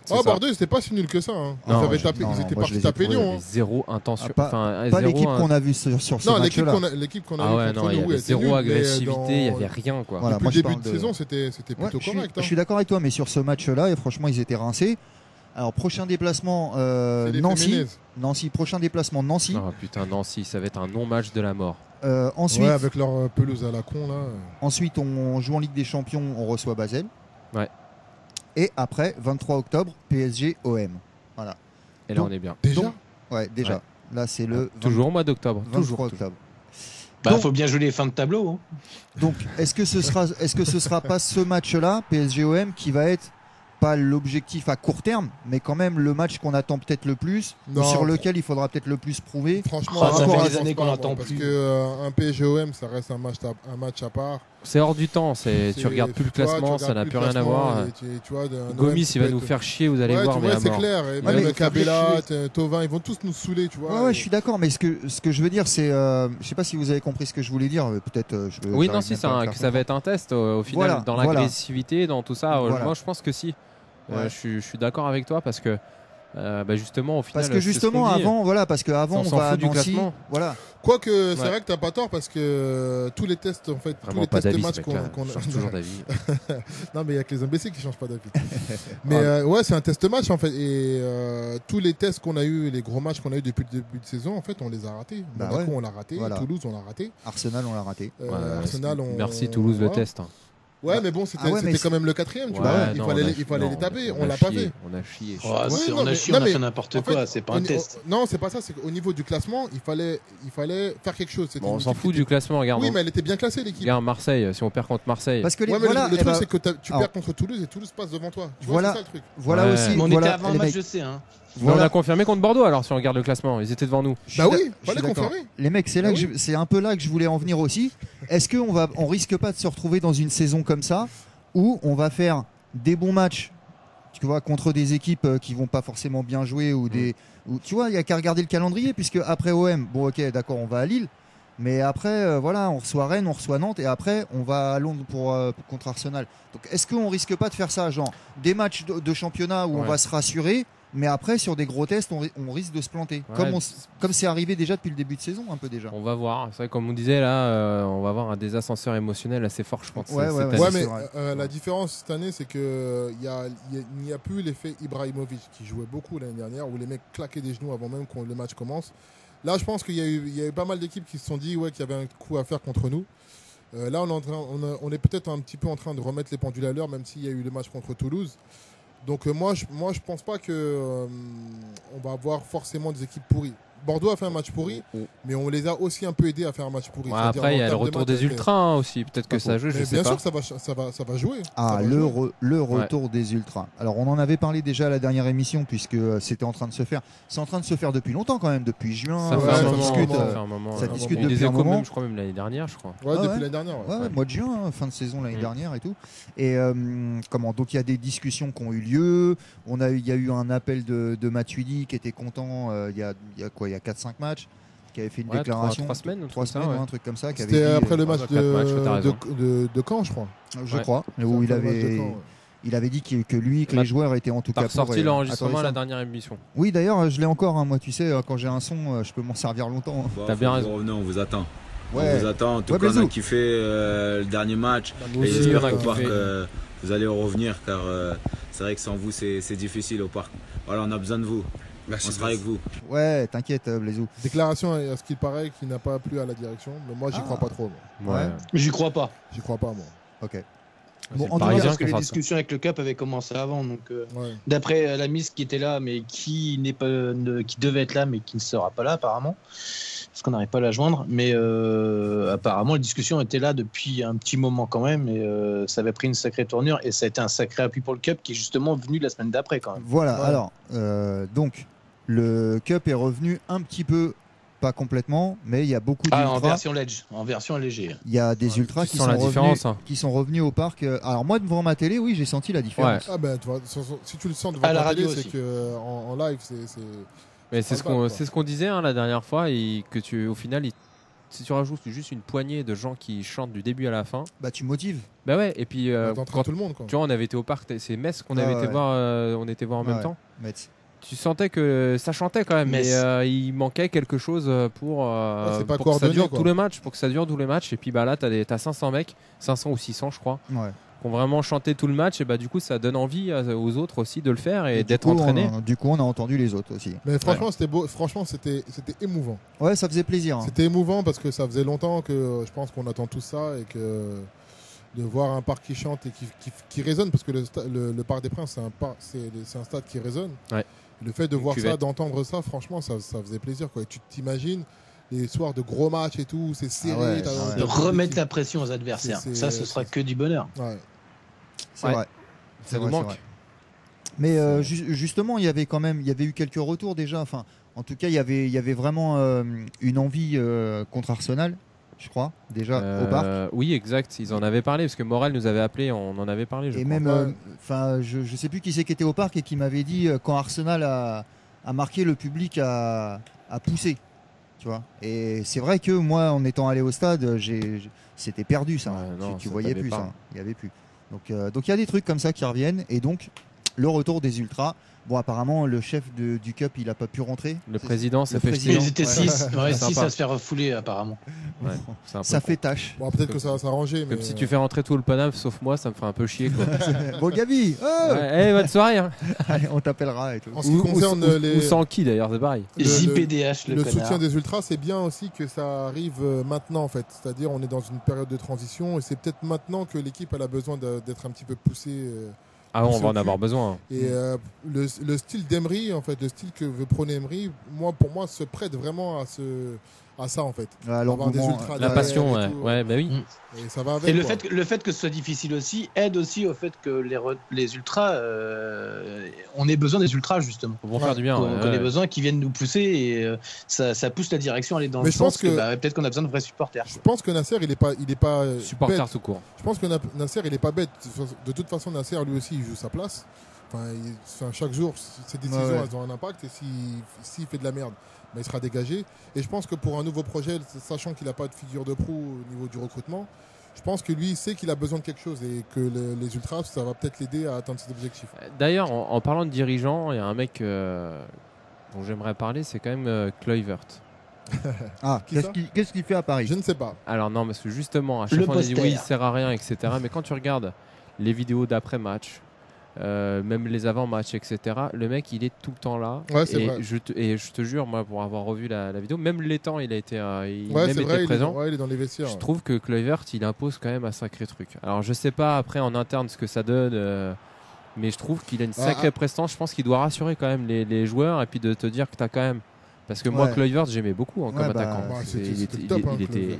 S3: Bordeaux, c'était pas si nul que ça. Hein. Ils étaient partis taper Lyon.
S2: Zéro intention.
S1: Pas l'équipe qu'on a vue sur ce match-là.
S3: L'équipe qu'on a vue contre nous,
S2: zéro agressivité, il n'y avait rien. Quoi.
S3: Depuis le début de saison, c'était plutôt correct.
S1: Je suis d'accord avec toi, mais sur ce match-là, et franchement, ils étaient rincés. Alors, prochain déplacement, Nancy. Prochain déplacement, Nancy.
S2: Oh putain, Nancy, ça va être un non-match de la mort.
S1: Ensuite,
S3: avec leur pelouse à la con, là.
S1: Ensuite, on joue en Ligue des Champions, on reçoit Basel.
S2: Ouais.
S1: Et après, 23 octobre, PSG OM. Voilà.
S2: Et là, on est bien.
S3: Déjà.
S1: Déjà. Là, c'est le.
S2: Toujours au mois d'octobre.
S1: 23 octobre.
S4: Faut bien jouer les fins de tableau. Hein.
S1: Donc, est-ce que ce sera pas ce match-là, PSG OM, qui va être pas l'objectif à court terme, mais quand même le match qu'on attend peut-être le plus, sur lequel il faudra peut-être le plus prouver.
S3: Franchement,
S4: ça fait des années qu'on attend
S3: parce que un PSG-OM, ça reste un match à part.
S2: C'est hors du temps. Tu regardes plus le classement, ça n'a plus rien à voir. Gomis, il va nous faire chier, vous allez voir.
S3: C'est clair. Même Cabella, Thauvin, ils vont tous nous saouler, tu vois.
S1: Ouais, je suis d'accord, mais ce que je veux dire, c'est, je sais pas si vous avez compris ce que je voulais dire. Peut-être.
S2: Oui, non, si, ça va être un test au final dans l'agressivité, dans tout ça. Moi, je pense que si. Je suis d'accord avec toi parce que justement au final
S1: parce que justement avant on va à Nancy, voilà.
S3: Quoique c'est vrai que t'as pas tort parce que tous les tests en fait
S2: vraiment
S3: tous les tests
S2: matchs qu'on change toujours d'avis.
S3: Non mais il y a que les imbéciles qui changent pas d'avis. Mais c'est un test match en fait et tous les tests qu'on a eu, les gros matchs qu'on a eu depuis le début de saison en fait on les a ratés. Monaco on l'a raté, Toulouse on l'a raté,
S1: Arsenal on l'a raté.
S3: Arsenal
S2: merci Toulouse le test.
S3: Ouais, mais bon, c'était quand même le 4e, tu vois. Il fallait les taper. On l'a pas fait.
S2: On a chié.
S4: On a fait n'importe quoi. C'est pas un test.
S3: Non, c'est pas ça. C'est qu'au niveau du classement, il fallait faire quelque chose.
S2: On s'en fout du classement, regarde.
S3: Oui, mais elle était bien classée, l'équipe.
S2: Regarde Marseille, si on perd contre Marseille.
S3: Parce que le truc, c'est que tu perds contre Toulouse et Toulouse passe devant toi. Tu vois, c'est ça le truc.
S1: Voilà aussi.
S4: On était avant le match, je sais.
S2: On a confirmé contre Bordeaux alors si on regarde le classement, ils étaient devant nous.
S3: Bah oui, fallait confirmer.
S1: Les mecs, c'est un peu là que je voulais en venir aussi. Est-ce qu'on risque pas de se retrouver dans une saison comme ça où on va faire des bons matchs, tu vois, contre des équipes qui vont pas forcément bien jouer ou tu vois, il y a qu'à regarder le calendrier puisque après OM, bon ok, d'accord, on va à Lille. Mais après, voilà, on reçoit Rennes, on reçoit Nantes et après, on va à Londres contre Arsenal. Donc, est-ce qu'on risque pas de faire ça, genre des matchs de championnat où on va se rassurer, mais après, sur des gros tests, on risque de se planter, comme c'est arrivé déjà depuis le début de saison, un peu déjà.
S2: On va voir. C'est vrai, comme on disait là, on va avoir des ascenseurs émotionnels assez forts, je pense.
S3: Ouais, mais la différence cette année, c'est que il n'y a plus l'effet Ibrahimovic qui jouait beaucoup l'année dernière, où les mecs claquaient des genoux avant même que le match commence. Là, je pense qu'il y a eu pas mal d'équipes qui se sont dit qu'il y avait un coup à faire contre nous. Là, on est peut-être un petit peu en train de remettre les pendules à l'heure, même s'il y a eu le match contre Toulouse. Donc moi, je pense pas que on va avoir forcément des équipes pourries. Bordeaux a fait un match pourri, mais on les a aussi un peu aidés à faire un match pourri.
S2: Après, il y a le retour des ultras aussi. Peut-être que ça joue, je sais pas.
S3: Bien sûr que ça va jouer.
S1: Le retour des ultras. Alors, on en avait parlé déjà à la dernière émission, puisque c'était en train de se faire. C'est en train de se faire depuis longtemps quand même, depuis juin.
S2: Ça discute
S1: depuis un moment.
S2: Je crois même l'année dernière, je crois.
S3: Ouais, depuis l'année dernière.
S1: Mois de juin, fin de saison l'année dernière et tout. Et donc il y a des discussions qui ont eu lieu. Il y a eu un appel de Matuidi qui était content. Il y a 4-5 matchs, qui avait fait une déclaration
S2: 3 semaines,
S1: un truc comme ça.
S3: C'était après le match de Caen, je crois.
S1: Je crois, où il avait dit que les joueurs étaient en tout cas
S2: sorti l'enregistrement à la dernière émission.
S1: Oui, d'ailleurs, je l'ai encore. Moi, tu sais, quand j'ai un son, je peux m'en servir longtemps.
S2: T'as bien raison.
S5: Revenez, on vous attend. On vous attend. En tout cas, on a kiffé le dernier match. Et j'espère qu'au parc, vous allez revenir, car c'est vrai que sans vous, c'est difficile au parc. Voilà, on a besoin de vous. Merci, on sera avec vous.
S1: Ouais, t'inquiète, Blaisou.
S3: Déclaration à ce qu'il paraît qui n'a pas plu à la direction, mais moi j'y crois pas trop.
S4: J'y crois pas.
S3: J'y crois pas, moi.
S1: Ok.
S4: Bon, en tout cas, parce que les discussions avec le CAP avaient commencé avant, donc d'après la mise qui était là, mais qui devait être là, mais qui ne sera pas là apparemment, parce qu'on n'arrive pas à la joindre. Mais apparemment, les discussions étaient là depuis un petit moment quand même, et ça avait pris une sacrée tournure, et ça a été un sacré appui pour le CUP qui est justement venu la semaine d'après quand même.
S1: Voilà. Alors donc le CUP est revenu un petit peu. Pas complètement, mais il y a beaucoup d'ultras.
S4: En version léger.
S1: Il y a des ultras qui sont revenus au parc. Alors moi, devant ma télé, oui, j'ai senti la différence.
S3: Ah ben, tu vois, si tu le sens devant ta télé, c'est que en live, c'est.
S2: Mais c'est ce qu'on disait la dernière fois, et que au final, si tu rajoutes juste une poignée de gens qui chantent du début à la fin,
S1: bah tu motives.
S2: Bah ouais. Et puis
S3: quand tout le monde, quoi.
S2: Tu vois, on avait été au parc. C'est Metz qu'on avait été voir. On était voir en même temps.
S1: Metz.
S2: Tu sentais que ça chantait quand même, mais il manquait quelque chose pour que ça dure tout le match, et puis là t'as 500 mecs, 500 ou 600 je crois, qui ont vraiment chanté tout le match, et du coup ça donne envie aux autres aussi de le faire et d'être entraînés.
S1: Du coup on a entendu les autres aussi.
S3: Mais franchement c'était beau, franchement c'était émouvant.
S1: Ouais, ça faisait plaisir.
S3: C'était émouvant parce que ça faisait longtemps que je pense qu'on attend tout ça, et que de voir un parc qui chante et qui résonne, parce que le Parc des Princes c'est un stade qui résonne.
S2: Ouais.
S3: Le fait de voir ça, d'entendre ça, franchement, ça faisait plaisir, quoi. Et tu t'imagines les soirs de gros matchs et tout, c'est serré.
S4: De remettre la pression aux adversaires. Ça, ce sera que du bonheur.
S3: Ouais.
S1: C'est vrai.
S2: Ça nous manque.
S1: Mais justement, il y avait eu quelques retours déjà. Enfin, en tout cas, il y avait vraiment une envie contre Arsenal, je crois, déjà au parc.
S2: Oui, exact. Ils en avaient parlé parce que Morel nous avait appelé, on en avait parlé.
S1: Je sais plus qui c'est qui était au parc et qui m'avait dit quand Arsenal a marqué, le public a poussé, tu vois. Et c'est vrai que moi, en étant allé au stade, c'était perdu ça. Tu voyais plus ça. Il y avait plus. Donc il y a des trucs comme ça qui reviennent, et donc le retour des Ultras. Bon, apparemment, le chef du Cup, il n'a pas pu rentrer.
S2: Le président, ça fait
S4: chier. Ils étaient 6 à se faire refouler, apparemment.
S1: Ouais, ça fait tâche.
S3: Bon, peut-être que ça va s'arranger.
S2: Comme si tu fais rentrer tout le Paname, sauf moi, ça me ferait un peu chier. Quoi.
S1: Bon, Gabi,
S2: bonne soirée. Hein.
S1: Allez, on t'appellera et tout.
S3: En ce qui concerne
S2: ou sans qui d'ailleurs, c'est pareil.
S4: JPDH,
S3: le soutien des Ultras, c'est bien aussi que ça arrive maintenant, en fait. C'est-à-dire, on est dans une période de transition et c'est peut-être maintenant que l'équipe a besoin d'être un petit peu poussée.
S2: Ah, on va en avoir besoin.
S3: Et le style d'Emery, en fait, le style que veut prôner Emery, pour moi, se prête vraiment à ça, en fait.
S1: Alors,
S3: des ultras
S2: la passion, ouais, bah oui.
S3: Et ça va avec.
S4: Et le fait que ce soit difficile aussi aide aussi au fait que les ultras, on ait besoin des ultras justement.
S2: Pour faire du bien.
S4: On ait besoin qu'ils viennent nous pousser et ça pousse la direction à aller dans le sens que peut-être qu'on a besoin de vrais supporters.
S3: Je pense que Nasser, il est pas
S2: supporter
S3: bête.
S2: tout court.
S3: Je pense que Nasser, il est pas bête. De toute façon, Nasser, lui aussi, il joue sa place. Chaque jour, ses décisions, elles ont un impact. Et s'il fait de la merde, il sera dégagé. Et je pense que pour un nouveau projet, sachant qu'il n'a pas de figure de proue au niveau du recrutement, je pense que lui, il sait qu'il a besoin de quelque chose et que les Ultras, ça va peut-être l'aider à atteindre ses objectifs.
S2: D'ailleurs, en parlant de dirigeants, il y a un mec dont j'aimerais parler, c'est quand même Kluivert.
S1: Qu'est-ce qu'il fait à Paris?
S3: Je ne sais pas.
S2: Alors non, parce que justement, à chaque fois on dit oui, il sert à rien, etc. Mais quand tu regardes les vidéos d'après-match, même les avant-matchs, etc. Le mec, il est tout le temps là.
S3: Ouais, c'est vrai.
S2: Je te jure, moi, pour avoir revu la vidéo, même l'étang, il a été, était présent.
S3: Il est dans les vestiaires.
S2: Je trouve que Kluivert, il impose quand même un sacré truc. Alors, je sais pas après en interne ce que ça donne, mais je trouve qu'il a une sacrée prestance. Je pense qu'il doit rassurer quand même les joueurs et puis de te dire que tu as quand même. Parce que moi, Kluivert, j'aimais beaucoup comme attaquant. Il était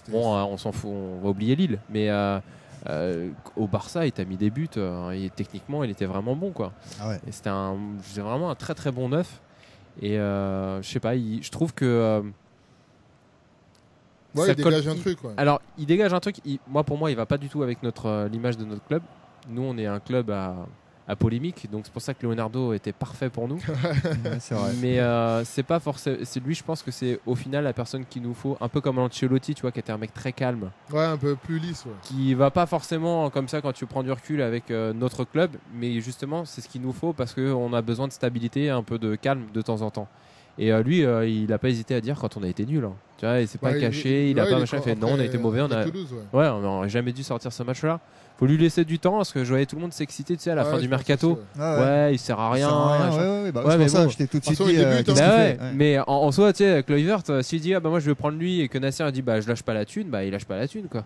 S2: bon, on s'en fout, on va oublier Lille, mais. Au Barça, il t'a mis des buts. Techniquement, il était vraiment bon, quoi. Et c'était vraiment un très très bon neuf. Et je sais pas, je trouve que.
S3: Il dégage un truc. Ouais.
S2: Alors, il dégage un truc. Pour moi, il va pas du tout avec l'image de notre club. Nous, on est un club à polémique, donc c'est pour ça que Leonardo était parfait pour nous.
S1: C'est vrai.
S2: Mais c'est pas forcément. C'est lui, je pense que c'est au final la personne qu'il nous faut, un peu comme Ancelotti, tu vois, qui était un mec très calme.
S3: Ouais, un peu plus lisse. Ouais.
S2: Qui va pas forcément comme ça quand tu prends du recul avec notre club, mais justement, c'est ce qu'il nous faut parce qu'on a besoin de stabilité, un peu de calme de temps en temps. Et lui, il a pas hésité à dire quand on a été nul. Hein. Tu vois, il s'est pas caché, il a pas machin, fait non, on a été mauvais, on n'aurait jamais dû sortir ce match-là. Faut lui laisser du temps parce que je voyais tout le monde s'exciter, tu sais, à la fin du mercato. Il sert à rien.
S1: C'est pour ça, je t'ai tout de suite dit.
S2: Mais en soi, tu sais, Kluivert, s'il dit moi je vais prendre lui et que Nasser dit je lâche pas la thune, il lâche pas la thune, quoi.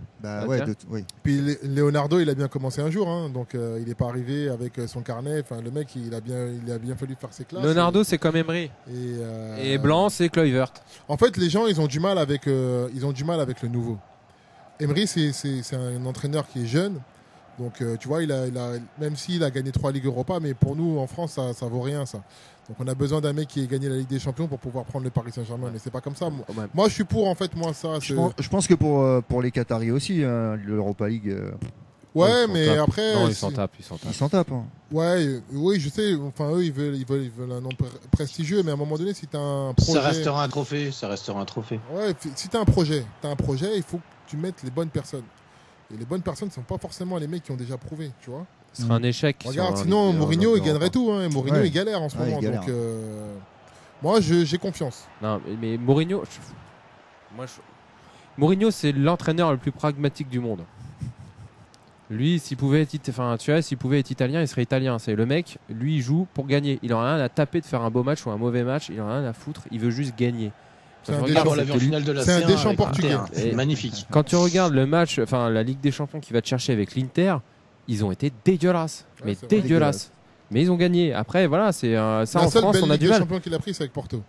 S1: Oui.
S3: Puis Leonardo, il a bien commencé un jour, donc il est pas arrivé avec son carnet. Enfin, le mec, il a bien fallu faire ses classes.
S2: Leonardo, c'est comme Emery. Et Blanc, c'est Kluivert.
S3: En fait, les gens, ils ont du mal avec le nouveau. Emery, c'est un entraîneur qui est jeune. Donc, tu vois, même s'il a gagné 3 Ligues Europa, mais pour nous, en France, ça vaut rien, ça. Donc, on a besoin d'un mec qui ait gagné la Ligue des Champions pour pouvoir prendre le Paris Saint-Germain. Mais c'est pas comme ça. Moi, je suis pour, en fait, ça.
S1: Je pense que pour les Qataris aussi, l'Europa League.
S3: Mais après.
S2: Non, ils s'en tapent.
S1: Ils s'en tapent. Hein.
S3: Oui, je sais. Enfin, eux, ils veulent un nom prestigieux, mais à un moment donné, si t'as un projet.
S4: Ça restera un trophée.
S3: Ouais, si t'as un projet, il faut que tu mettes les bonnes personnes. Et les bonnes personnes ne sont pas forcément les mecs qui ont déjà prouvé, tu vois.
S2: Ce serait un échec.
S3: Regarde, sinon Mourinho, il gagnerait tout. Hein. Mourinho, il galère en ce moment. Donc, moi, j'ai confiance.
S2: Non, mais Mourinho, Mourinho, c'est l'entraîneur le plus pragmatique du monde. Lui, s'il pouvait être italien, il serait italien. C'est le mec, lui, il joue pour gagner. Il en a rien à taper de faire un beau match ou un mauvais match. Il en a rien à foutre. Il veut juste gagner.
S3: C'est un Deschamps portugais.
S4: C'est magnifique.
S2: Quand tu regardes le match, la Ligue des Champions qui va te chercher avec l'Inter, ils ont été dégueulasses. Dégueulasses. Mais ils ont gagné. Après, voilà, c'est ça en France, on a du mal.
S3: Le champion qu'il a pris, c'est avec Porto.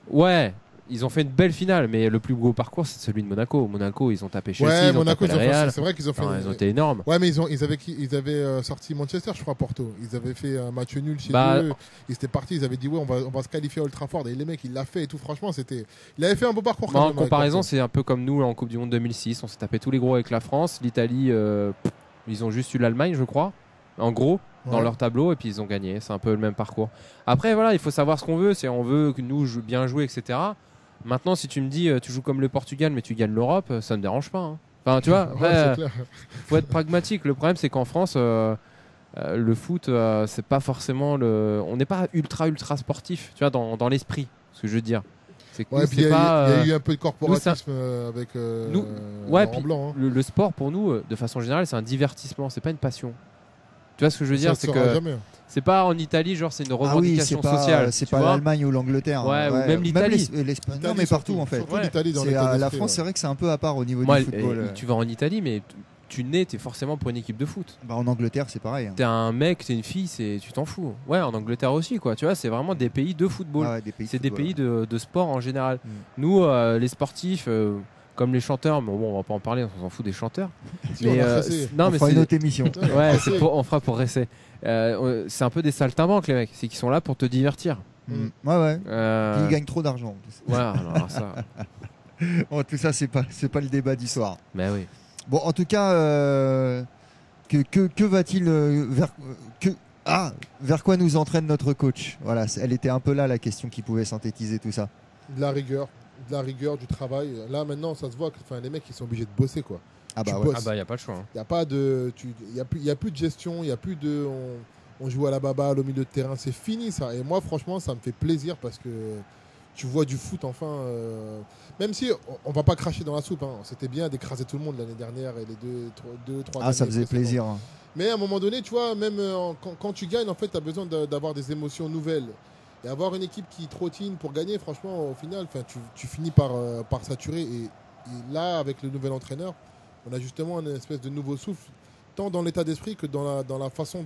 S2: Ouais. Ils ont fait une belle finale, mais le plus beau parcours, c'est celui de Monaco. Monaco, ils ont tapé Chelsea, ils ont tapé le Real.
S3: C'est vrai qu'ils ont fait.
S2: Ils ont été énormes.
S3: Ouais, mais ils avaient sorti Manchester, je crois, Porto. Ils avaient fait un match nul chez eux. Ils étaient partis, ils avaient dit on va se qualifier à Old Trafford. Et les mecs, il l'a fait et tout. Franchement, il avait fait un beau parcours.
S2: En comparaison, c'est un peu comme nous en Coupe du Monde 2006. On s'est tapé tous les gros avec la France. L'Italie, ils ont juste eu l'Allemagne, je crois. En gros. Dans leur tableau et puis ils ont gagné. C'est un peu le même parcours. Après, voilà, il faut savoir ce qu'on veut. On veut que nous bien jouer, etc. Maintenant, si tu me dis tu joues comme le Portugal mais tu gagnes l'Europe, ça ne me dérange pas. Hein. Enfin, tu vois, faut être pragmatique. Le problème, c'est qu'en France, le foot, c'est pas forcément on n'est pas ultra sportif, tu vois, dans l'esprit, ce que je veux dire.
S3: C'est que il y a eu un peu de corporatisme avec
S2: Laurent Blanc. Hein. Le sport pour nous, de façon générale, c'est un divertissement, c'est pas une passion. Tu vois ce que je veux dire, c'est que c'est pas en Italie, genre c'est une revendication sociale.
S1: C'est pas l'Allemagne ou l'Angleterre.
S2: Ouais, ou même l'Italie.
S1: l'Espagne. Non, mais partout en fait. La France, c'est vrai que c'est un peu à part au niveau du football.
S2: Tu vas en Italie, mais t'es forcément pour une équipe de foot.
S1: En Angleterre, c'est pareil.
S2: T'es un mec, t'es une fille, tu t'en fous. Ouais, en Angleterre aussi, quoi. Tu vois, c'est vraiment des pays de football. C'est des pays de sport en général. Nous, les sportifs. Comme les chanteurs, mais bon, on va pas en parler, on s'en fout des chanteurs.
S1: Mais on fera une autre émission.
S2: Ouais, on fera pour rester. C'est un peu des saltimbanques, les mecs. C'est qu'ils sont là pour te divertir.
S1: Ouais. Ils gagnent trop d'argent. En plus.
S2: Ouais, alors ça.
S1: Bon, tout ça, c'est pas le débat du soir.
S2: Mais oui.
S1: Bon, en tout cas, que va-t-il vers quoi nous entraîne notre coach? Voilà, elle était un peu là la question qui pouvait synthétiser tout ça.
S3: De la rigueur, du travail. Là maintenant, ça se voit que les mecs ils sont obligés de bosser quoi.
S2: Y a pas le choix.
S3: Il y a pas de, il y a plus de gestion, il y a plus de, on joue à la baballe au milieu de terrain, c'est fini ça. Et moi franchement, ça me fait plaisir parce que tu vois du foot enfin. Même si on va pas cracher dans la soupe, hein. C'était bien d'écraser tout le monde l'année dernière et les 2-3 années.
S1: Ça faisait plaisir. Hein.
S3: Mais à un moment donné, tu vois, même quand tu gagnes, en fait, tu as besoin d'avoir des émotions nouvelles. Et avoir une équipe qui trottine pour gagner, franchement, au final, tu finis par saturer. Et là, avec le nouvel entraîneur, on a justement une espèce de nouveau souffle, tant dans l'état d'esprit que dans la façon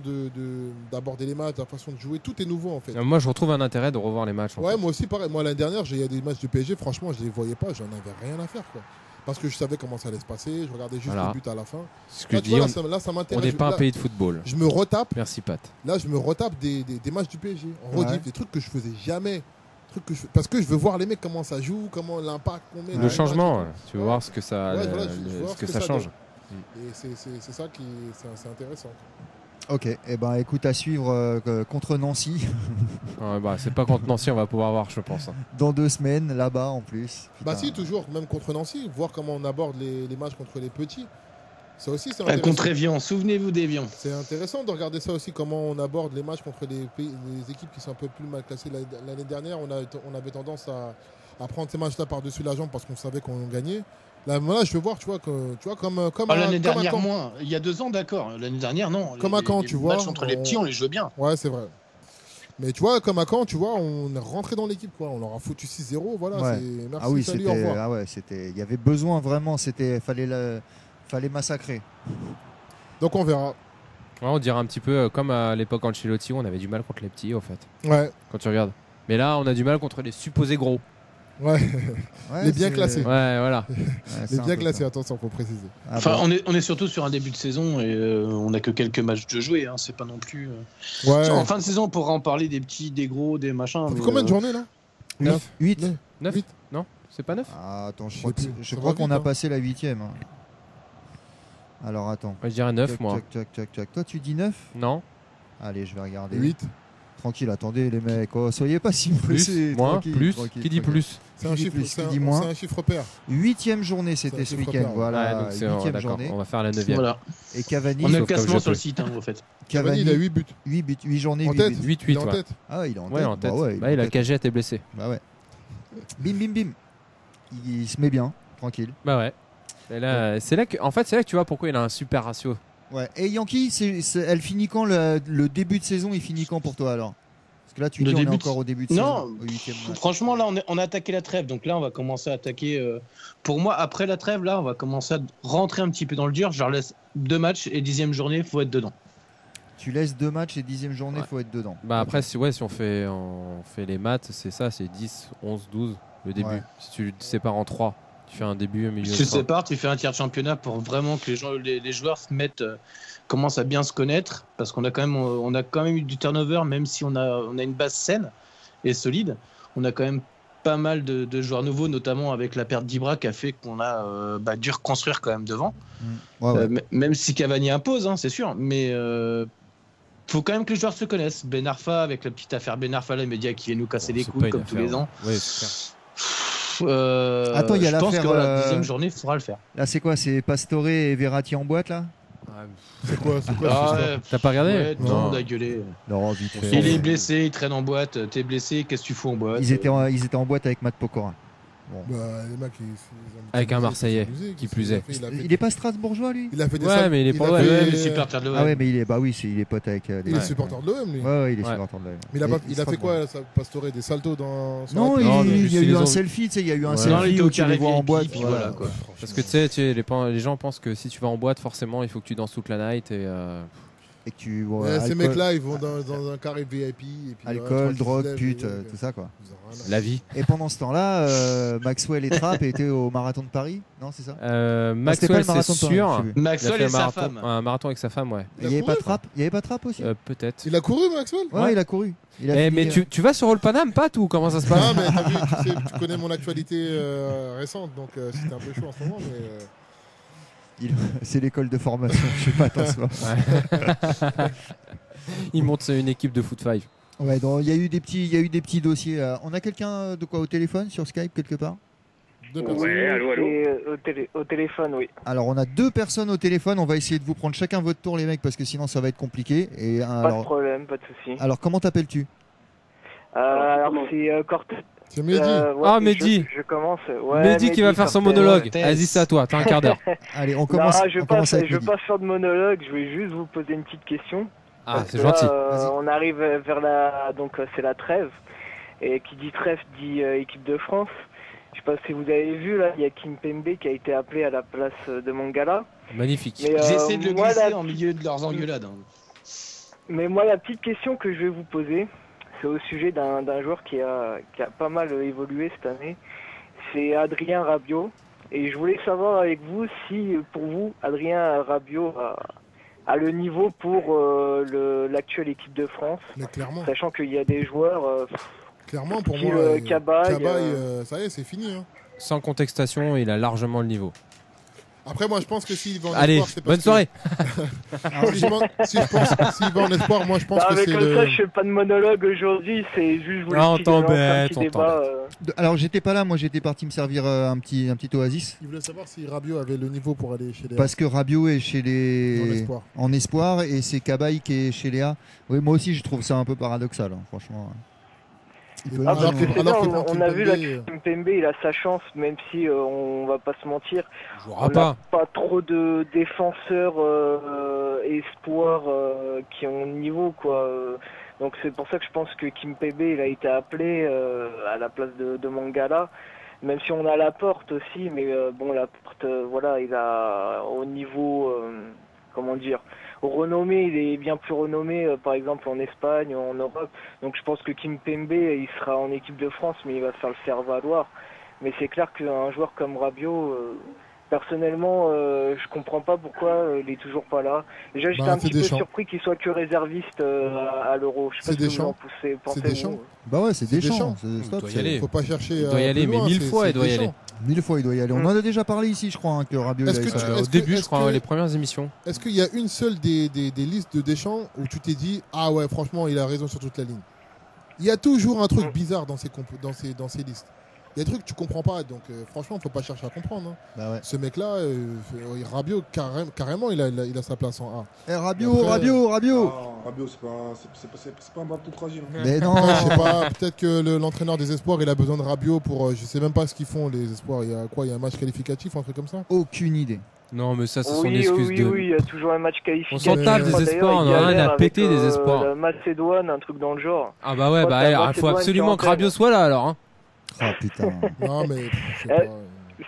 S3: d'aborder les matchs, la façon de jouer. Tout est nouveau, en fait.
S2: Moi, je retrouve un intérêt de revoir les matchs.
S3: Ouais, moi aussi, pareil. Moi, l'année dernière, il y a des matchs de PSG, franchement, je les voyais pas. J'en avais rien à faire, quoi. Parce que je savais comment ça allait se passer. Je regardais juste le but à la fin.
S2: Ce que ça m'intéresse. On n'est pas un pays de football.
S3: Je me retape.
S2: Merci, Pat.
S3: Là, je me retape des matchs du PSG. En rediff, des trucs que je faisais jamais. Parce que je veux voir les mecs comment ça joue, comment l'impact qu'on met.
S2: Le changement, tu veux voir ce que ça, ce que ça change.
S3: Et c'est ça qui c'est intéressant.
S1: Ok, et écoute, à suivre contre Nancy.
S2: C'est pas contre Nancy, on va pouvoir voir, je pense.
S1: Dans 2 semaines, là-bas en plus.
S3: Si, toujours, même contre Nancy, voir comment on aborde les matchs contre les petits. Ça aussi, c'est intéressant.
S4: Contre Evian, souvenez-vous d'Evian.
S3: C'est intéressant de regarder ça aussi, comment on aborde les matchs contre les équipes qui sont un peu plus mal classées. L'année dernière, on avait tendance à prendre ces matchs-là par-dessus la jambe parce qu'on savait qu'on gagnait. Là, je veux voir, tu vois, comme
S4: l'année dernière, moins. Il y a 2 ans, d'accord. L'année dernière, non.
S3: Comme à Caen, tu vois.
S4: Les matchs entre les petits, on les joue bien.
S3: Ouais, c'est vrai. Mais tu vois, comme à Caen, tu vois, on est rentré dans l'équipe, quoi. On leur a foutu 6-0, voilà.
S1: Ouais.
S3: Merci, salut, au revoir.
S1: Il y avait besoin vraiment, fallait massacrer.
S3: Donc on verra.
S2: Ouais, on dirait un petit peu comme à l'époque Ancelotti, où on avait du mal contre les petits, au fait.
S3: Ouais.
S2: Quand tu regardes. Mais là, on a du mal contre les supposés gros.
S3: Ouais. Les bien classés.
S2: Ouais, voilà.
S3: Les bien classés, attention, faut préciser.
S4: On est surtout sur un début de saison et on n'a que quelques matchs de jouer. Hein. C'est pas non plus. En fin de saison, on pourra en parler des petits, des gros, des machins.
S3: Ça fait combien de journées là
S1: 8.
S2: 9 Non, c'est pas 9
S1: attends, je crois qu'on a passé la 8e. Alors attends.
S2: Je dirais 9 moi.
S1: Toi tu dis 9
S2: Non.
S1: Allez, je vais regarder.
S3: 8.
S1: Tranquille, attendez les mecs, soyez pas si pressés.
S2: Moins, plus. Qui dit plus?
S3: C'est un chiffre pair.
S1: 8e journée, c'était ce week-end. Voilà,
S2: donc 8e journée. On va faire la 9e.
S4: Voilà.
S1: Et Cavani.
S4: On a le classement sur le site, en fait.
S3: Cavani, il a 8 buts.
S1: 8 journées,
S3: en
S1: 8
S3: tête.
S2: 8.
S3: Il est en tête.
S1: Ah, il est
S2: en tête. Il a Cagette est blessé.
S1: Bah ouais. Bim. Il se met bien, tranquille.
S2: Bah ouais. Et là, c'est là que tu vois pourquoi il a un super ratio.
S1: Ouais. Et Yankee, elle finit quand le début de saison? Il finit quand pour toi alors? Parce que là, tu dis on est encore au début de saison.
S4: Non, franchement, là, on a attaqué la trêve. Donc là, on va commencer à attaquer. Pour moi, après la trêve, là, on va commencer à rentrer un petit peu dans le dur. Je leur laisse 2 matchs et 10e journée, il faut être dedans.
S1: Tu laisses 2 matchs et 10e journée, il faut être dedans.
S2: Bah après, si on fait les maths, c'est ça, c'est 10, 11, 12 le début. Ouais. Si tu le sépares en 3. Tu fais un début, un milieu.
S4: Tu sépares, tu fais un tiers de championnat pour vraiment que les joueurs se mettent, commencent à bien se connaître, parce qu'on a quand même eu du turnover, même si on a une base saine et solide. On a quand même pas mal de joueurs nouveaux, notamment avec la perte d'Ibra qui a fait qu'on a dû reconstruire quand même devant. Même si Cavani impose, hein, c'est sûr, mais faut quand même que les joueurs se connaissent. Ben Arfa, avec la petite affaire Ben Arfa, les médias qui viennent nous casser les couilles comme tous les ans.
S2: Oui, c'est clair.
S1: Attends, il y a
S4: je pense que la 10e journée, il faudra le faire.
S1: Là, c'est quoi? C'est Pastore et Verratti en boîte là?
S3: C'est quoi
S2: T'as pas regardé?
S4: Non, on a gueulé.
S1: Non, vite fait.
S4: Il est blessé, il traîne en boîte. T'es blessé, qu'est-ce que tu fous en boîte?
S1: Ils étaient en boîte avec Matt Pokora.
S3: Bon. Les mecs,
S2: avec un Marseillais qui plus est.
S1: Il est pas strasbourgeois lui?
S3: Il a fait des
S2: mais il est pas
S4: supporter de l'OM.
S1: Ah ouais, mais il est pote avec.
S3: Il est supporter de l'OM lui.
S1: Ouais, il est supporter de l'OM.
S3: Mais il a fait quoi, Pastore, des saltos dans.
S1: Non, il y a eu un selfie, tu sais, il y a eu un selfie où tu les vois en boîte.
S4: Voilà quoi.
S2: Parce que tu sais, les gens pensent que si tu vas en boîte, forcément, il faut que tu danses toute la night et
S1: que tu
S3: ces mecs-là, ils vont dans un carré VIP et puis
S1: alcool, drogue, pute, tout ça quoi.
S2: La vie.
S1: Et pendant ce temps-là, Maxwell et Trapp étaient au marathon de Paris, non, c'est ça?
S2: Maxwell, c'est sûr.
S4: Maxwell et sa femme.
S2: Un marathon avec sa femme, ouais.
S1: Il y avait pas Trapp aussi?
S2: Peut-être.
S3: Il a couru, Maxwell?
S1: Ouais, il a couru.
S2: Mais tu vas sur All Panam, pas tout? Comment ça se passe?
S3: Non, mais t'as vu, tu connais mon actualité récente, donc c'était un peu chaud en ce moment, mais.
S1: C'est l'école de formation, je sais pas, attention.
S2: Il monte une équipe de foot 5.
S1: Ouais, donc il y a eu des petits dossiers. On a quelqu'un de quoi au téléphone sur Skype quelque part?
S6: Ouais, allô. Au téléphone, oui.
S1: Alors on a 2 personnes au téléphone. On va essayer de vous prendre chacun votre tour, les mecs, parce que sinon ça va être compliqué.
S6: Pas de problème, pas de souci.
S1: Alors comment t'appelles-tu?
S6: Alors c'est Corté.
S3: C'est Mehdi.
S2: Mehdi.
S6: Je commence.
S2: Mehdi qui va faire son monologue. Vas-y, c'est à toi. T'as un quart d'heure.
S1: Allez, on commence.
S6: Je vais pas faire de monologue. Je vais juste vous poser une petite question.
S2: Ah, c'est gentil.
S6: On arrive vers donc c'est la trêve. Et qui dit trêve dit équipe de France. Je sais pas si vous avez vu là, il y a Kimpembe qui a été appelé à la place de Mangala.
S2: Magnifique.
S4: J'essaie de le glisser en milieu de leurs engueulades.
S6: Mais moi, la petite question que je vais vous poser. C'est au sujet d'un joueur qui a pas mal évolué cette année. C'est Adrien Rabiot. Et je voulais savoir avec vous si, pour vous, Adrien Rabiot a le niveau pour l'actuelle équipe de France.
S3: Mais clairement.
S6: Sachant qu'il y a des joueurs...
S3: clairement, pour moi,
S6: Cabaye,
S3: ça y est, c'est fini. Hein.
S2: Sans contestation, il a largement le niveau.
S3: Après, moi, je pense que s'il va en
S2: espoir, c'est
S3: bonne
S2: soirée.
S3: S'il va en espoir, moi, je pense que c'est
S6: comme ça, je fais pas de monologue aujourd'hui, c'est juste vous
S2: on t'embête.
S1: Alors, j'étais pas là, moi, j'étais parti me servir un petit oasis.
S3: Il voulait savoir si Rabiot avait le niveau pour aller chez Léa.
S1: Parce que Rabiot est chez les en espoir et c'est Cabaye qui est chez Léa. Oui, moi aussi, je trouve ça un peu paradoxal, hein, franchement.
S6: On a vu là que Kimpembe il a sa chance, même si on va pas se mentir, on n'a pas trop de défenseurs espoirs qui ont le niveau quoi. Donc c'est pour ça que je pense que Kimpembe il a été appelé à la place de Mangala, même si on a Laporte aussi, mais Laporte voilà il a au niveau comment dire. Renommé, il est bien plus renommé, par exemple en Espagne, en Europe. Donc je pense que Kimpembe, il sera en équipe de France, mais il va se faire valoir. Mais c'est clair qu'un joueur comme Rabiot, personnellement, je comprends pas pourquoi il est toujours pas là. Déjà, j'étais un petit peu surpris qu'il soit que réserviste à l'Euro. Je sais pas ce que vous en pensez.
S3: C'est Deschamps.
S1: Bah ouais, c'est Deschamps.
S2: Il doit y aller.
S3: Faut pas chercher.
S2: Il doit y aller, mais 1000 fois, il doit y aller.
S1: 1000 fois, il doit y aller. On en a déjà parlé ici, je crois, que Rabiot.
S2: Au début, je crois, les premières émissions.
S3: Est-ce qu'il y a une seule des listes de Deschamps où tu t'es dit ah ouais, franchement, il a raison sur toute la ligne? Il y a toujours un truc bizarre dans ces listes. Il y a des trucs que tu comprends pas, donc franchement, faut pas chercher à comprendre. Hein.
S1: Bah ouais.
S3: Ce mec-là, Rabiot, carrément, il a sa place en A.
S1: Rabiot.
S7: Rabiot, c'est pas un bâton fragile.
S1: Mais non,
S3: je sais pas. Peut-être que l'entraîneur des espoirs, il a besoin de Rabiot pour. Je sais même pas ce qu'ils font les espoirs. Il y a quoi? Il y a un match qualificatif, un truc comme ça?
S1: Aucune idée.
S2: Non, mais ça, c'est son excuse de.
S6: Oui, il y a toujours un match qualificatif.
S2: On s'en tape des espoirs, on a rien à péter des espoirs.
S6: La Macédoine, un truc dans le genre.
S2: Ah bah ouais, il faut absolument que Rabiot soit là alors. Hein.
S1: Ah putain.
S3: Non mais. Je sais pas.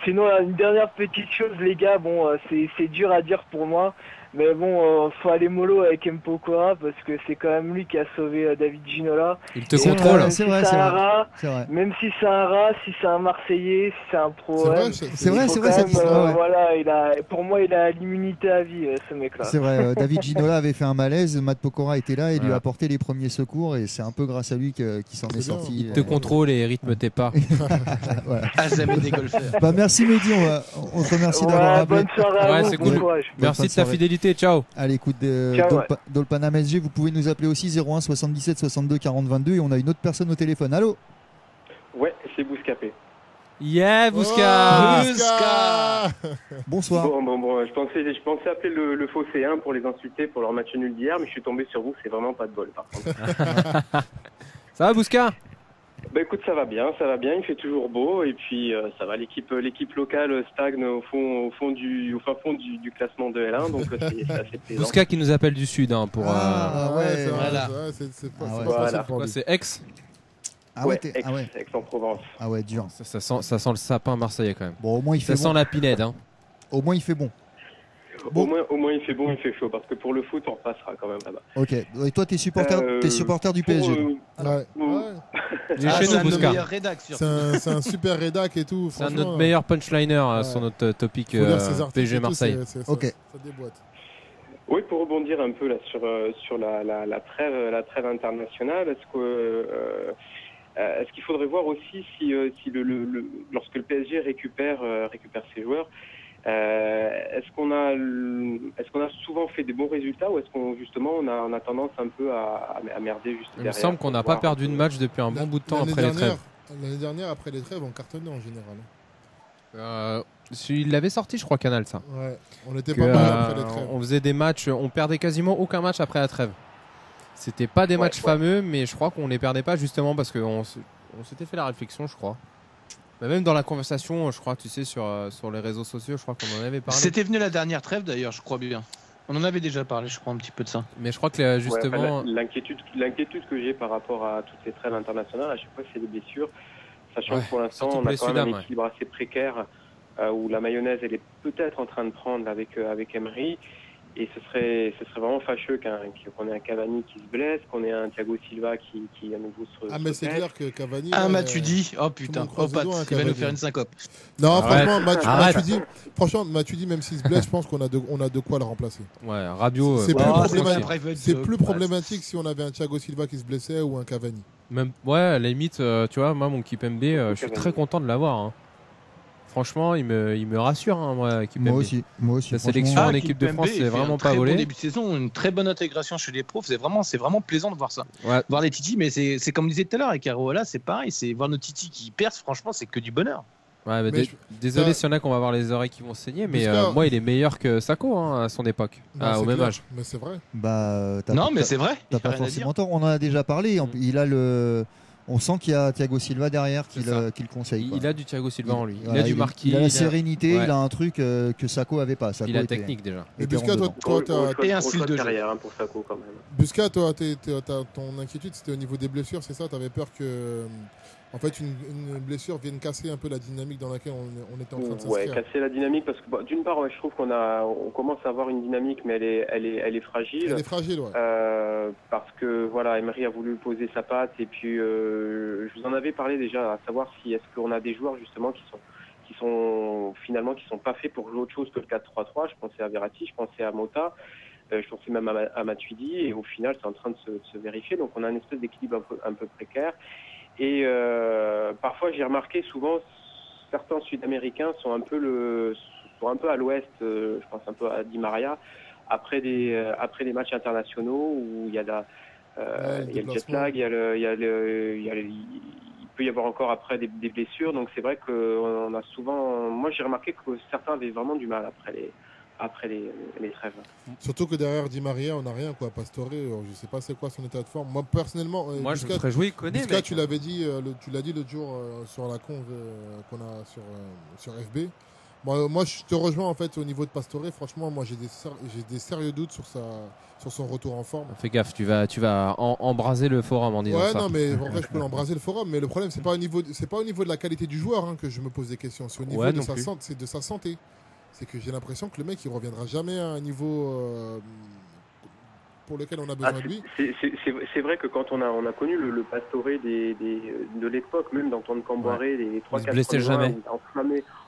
S6: Sinon, une dernière petite chose, les gars. Bon, c'est dur à dire pour moi. Mais bon, faut aller mollo avec Mpokora parce que c'est quand même lui qui a sauvé David Ginola.
S2: Il te contrôle.
S1: C'est vrai.
S6: Même si c'est un rat, si c'est un Marseillais, si c'est un pro.
S1: C'est vrai.
S6: Voilà, pour moi, il a l'immunité à vie, ce mec-là.
S1: C'est vrai. David Ginola avait fait un malaise. Matt Pokora était là et lui a apporté les premiers secours et c'est un peu grâce à lui qu'il s'en est sorti.
S2: Il te contrôle et rythme tes pas.
S1: Voilà.
S4: Jamais des golfeurs.
S1: Bah merci Mehdi, on te remercie d'avoir appelé.
S6: Bonne soirée à vous.
S2: C'est cool. Merci de ta fidélité. Ciao.
S1: À l'écoute d'Olpanam SG, vous pouvez nous appeler aussi 01 77 62 40 22 et on a une autre personne au téléphone. Allô?
S8: Ouais, c'est Bouscapé.
S2: Yeah, Bousca.
S1: Bonsoir.
S8: Bon, je pensais appeler le faux C1 pour les insulter pour leur match nul d'hier, mais je suis tombé sur vous, c'est vraiment pas de bol par contre.
S2: Ça va, Bousca?
S8: Bah écoute, ça va bien, il fait toujours beau et puis ça va, l'équipe locale stagne au fin fond du classement de L1, donc c'est assez plaisant.
S2: Bousca qui nous appelle du sud pour
S3: ouais,
S4: voilà.
S3: C'est pas
S8: Voilà.
S2: quoi, c'est Aix?
S8: Aix-en-Provence.
S1: Ah ouais, dur.
S2: Ça sent le sapin marseillais quand même.
S1: Bon, au moins il fait
S2: ça sent la pinède. Hein.
S1: Au moins il fait bon.
S8: Au moins il fait bon, il fait chaud, parce que pour le foot, on repassera quand même là-bas.
S1: Ok. Et toi, t'es supporter du PSG.
S2: J'ai chez nous, Bousca.
S3: C'est un super rédac et tout.
S2: C'est notre meilleur punchliner sur notre topic PSG Marseille.
S1: Ok.
S3: Ça déboîte.
S8: Oui, pour rebondir un peu là sur la trêve internationale, est-ce qu'il faudrait voir aussi si lorsque le PSG récupère ses joueurs, est-ce qu'on a souvent fait des bons résultats ou est-ce qu'on justement on a tendance un peu à merder juste derrière?
S2: Il me semble qu'on n'a pas perdu de match depuis un bon bout de temps après les trêves.
S3: L'année dernière, après les trêves, on cartonnait en général.
S2: Il l'avait sorti, je crois, Canal, ça.
S3: Ouais, on était pas mal après les trêves.
S2: On faisait des matchs, on perdait quasiment aucun match après la trêve. C'était pas des matchs fameux, mais je crois qu'on les perdait pas justement parce qu'on s'était fait la réflexion, je crois. Mais même dans la conversation, je crois, tu sais, sur les réseaux sociaux, je crois qu'on en avait parlé.
S4: C'était venu la dernière trêve d'ailleurs, je crois bien. On en avait déjà parlé, je crois, un petit peu de ça.
S2: Mais je crois que justement.
S8: L'inquiétude que j'ai par rapport à toutes ces trêves internationales, à chaque fois, c'est les blessures. Sachant que pour l'instant, on a quand même un équilibre assez précaire où la mayonnaise, elle est peut-être en train de prendre avec Emery. Et ce serait vraiment fâcheux qu'on ait un Cavani qui se blesse, qu'on ait un Thiago Silva qui à nouveau se
S3: Ah, mais c'est clair que Cavani.
S4: Matuidi, oh putain, il va nous faire une syncope.
S3: Non, franchement, Matuidi, même s'il se blesse, je pense qu'on a de quoi le remplacer.
S2: Ouais, Rabiot.
S3: C'est plus problématique si on avait un Thiago Silva qui se blessait ou un Cavani.
S2: Même, ouais, à la limite, tu vois, moi, mon Kipembe, je suis très content de l'avoir. Hein. Franchement, il me rassure, hein, moi, Kipembe.
S1: Moi aussi.
S2: La sélection en équipe de France, c'est vraiment pas volé.
S4: Bon début de saison, une très bonne intégration chez les pros. C'est vraiment plaisant de voir ça.
S2: Ouais.
S4: Voir les Titi, mais c'est comme disait tout à l'heure avec Areola, c'est pareil. C'est voir nos Titi qui percent. Franchement, c'est que du bonheur.
S2: Ouais, désolé s'il y en a qu'on va avoir les oreilles qui vont saigner, mais moi, il est meilleur que Sako à son époque, au même âge.
S3: Mais c'est vrai.
S4: Mais c'est vrai.
S1: T'as pas forcément tort. On en a déjà parlé. Il a on sent qu'il y a Thiago Silva derrière qui le conseille.
S2: Il a du Thiago Silva en lui. Il a du Marquis.
S1: Il a la sérénité, il a un truc que Sako avait pas.
S2: Il a la technique déjà.
S3: Et Busca, toi,
S4: t'as un style de
S8: carrière pour Sako quand même.
S3: Busca, toi, ton inquiétude, c'était au niveau des blessures, c'est ça? T'avais peur que, en fait, une blessure vienne casser un peu la dynamique dans laquelle on était en train de s'inscrire?
S8: Ouais, casser la dynamique parce que d'une part, je trouve on commence à avoir une dynamique, mais elle est fragile.
S3: Elle est fragile, ouais.
S8: Parce que voilà, Emery a voulu poser sa patte et puis je vous en avais parlé déjà, à savoir si est-ce qu'on a des joueurs justement qui sont pas faits pour jouer autre chose que le 4-3-3. Je pensais à Verratti, je pensais à Mota. Je pensais même à Matuidi et au final c'est en train de se vérifier, donc on a une espèce d'équilibre un peu précaire et parfois j'ai remarqué souvent certains Sud-Américains sont un peu à l'ouest, je pense un peu à Di Maria après des matchs internationaux où il y a le jet lag, il peut y avoir encore après des blessures, donc c'est vrai qu'on a souvent, moi j'ai remarqué que certains avaient vraiment du mal après les trêves.
S3: Surtout que derrière Di Maria, on n'a rien, quoi. Pastore, je sais pas c'est quoi son état de forme. Moi, personnellement,
S2: je me ferais jouer, il connaît.
S3: Busca, tu l'avais dit, tu l'as dit l'autre jour sur la conve qu'on a sur FB. Moi, je te rejoins en fait au niveau de Pastore. Franchement, moi, j'ai des sérieux doutes sur son retour en forme.
S2: Fais gaffe, tu vas embraser le forum en disant ça.
S3: Ouais, non, mais en vrai, je peux l'embraser le forum. Mais le problème, c'est pas au niveau de la qualité du joueur que je me pose des questions. C'est au niveau de sa santé. C'est que j'ai l'impression que le mec il reviendra jamais à un niveau pour lequel on a besoin de lui.
S8: C'est vrai que quand on a connu le Pastore de l'époque, même d'Antoine Camboiré, les 3-4
S2: jamais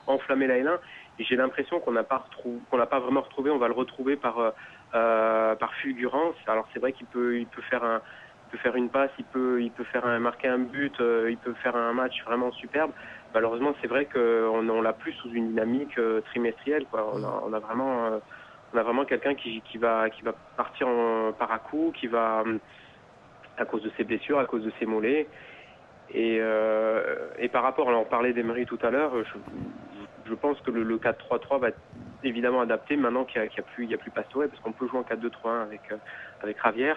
S8: enflammé la L1, j'ai l'impression qu'on l'a pas vraiment retrouvé. On va le retrouver par fulgurance. Alors c'est vrai qu'il peut faire une passe, il peut marquer un but, il peut faire un match vraiment superbe. Malheureusement, c'est vrai qu'on l'a plus sous une dynamique trimestrielle, quoi. On a vraiment quelqu'un qui va partir par à coup, qui va à cause de ses blessures, à cause de ses mollets. Et Et par rapport, alors on parlait d'Emery tout à l'heure, je pense que le 4-3-3 va être évidemment adapté maintenant qu'il n'y a plus Pastore, parce qu'on peut jouer en 4-2-3-1 avec Javier.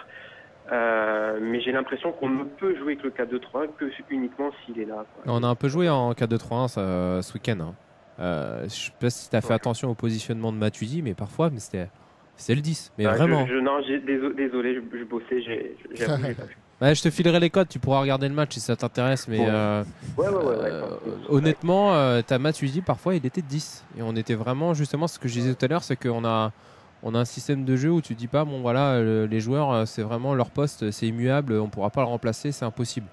S8: Mais j'ai l'impression qu'on ne peut jouer avec le 4-2-3 que uniquement s'il est là.
S2: On a un peu joué en 4-2-3-1 ce week-end. Hein. Je ne sais pas si tu as fait attention au positionnement de Matuidi, mais parfois c'était le 10. Mais vraiment.
S8: Désolé, je bossais, j'ai pas vu.
S2: Ouais, je te filerai les codes, tu pourras regarder le match si ça t'intéresse. Mais honnêtement, t'as Matuidi, parfois il était 10. Et on était vraiment, justement, ce que je disais tout à l'heure, c'est qu'on a un système de jeu où tu dis pas, bon voilà, les joueurs, c'est vraiment leur poste, c'est immuable, on pourra pas le remplacer, c'est impossible.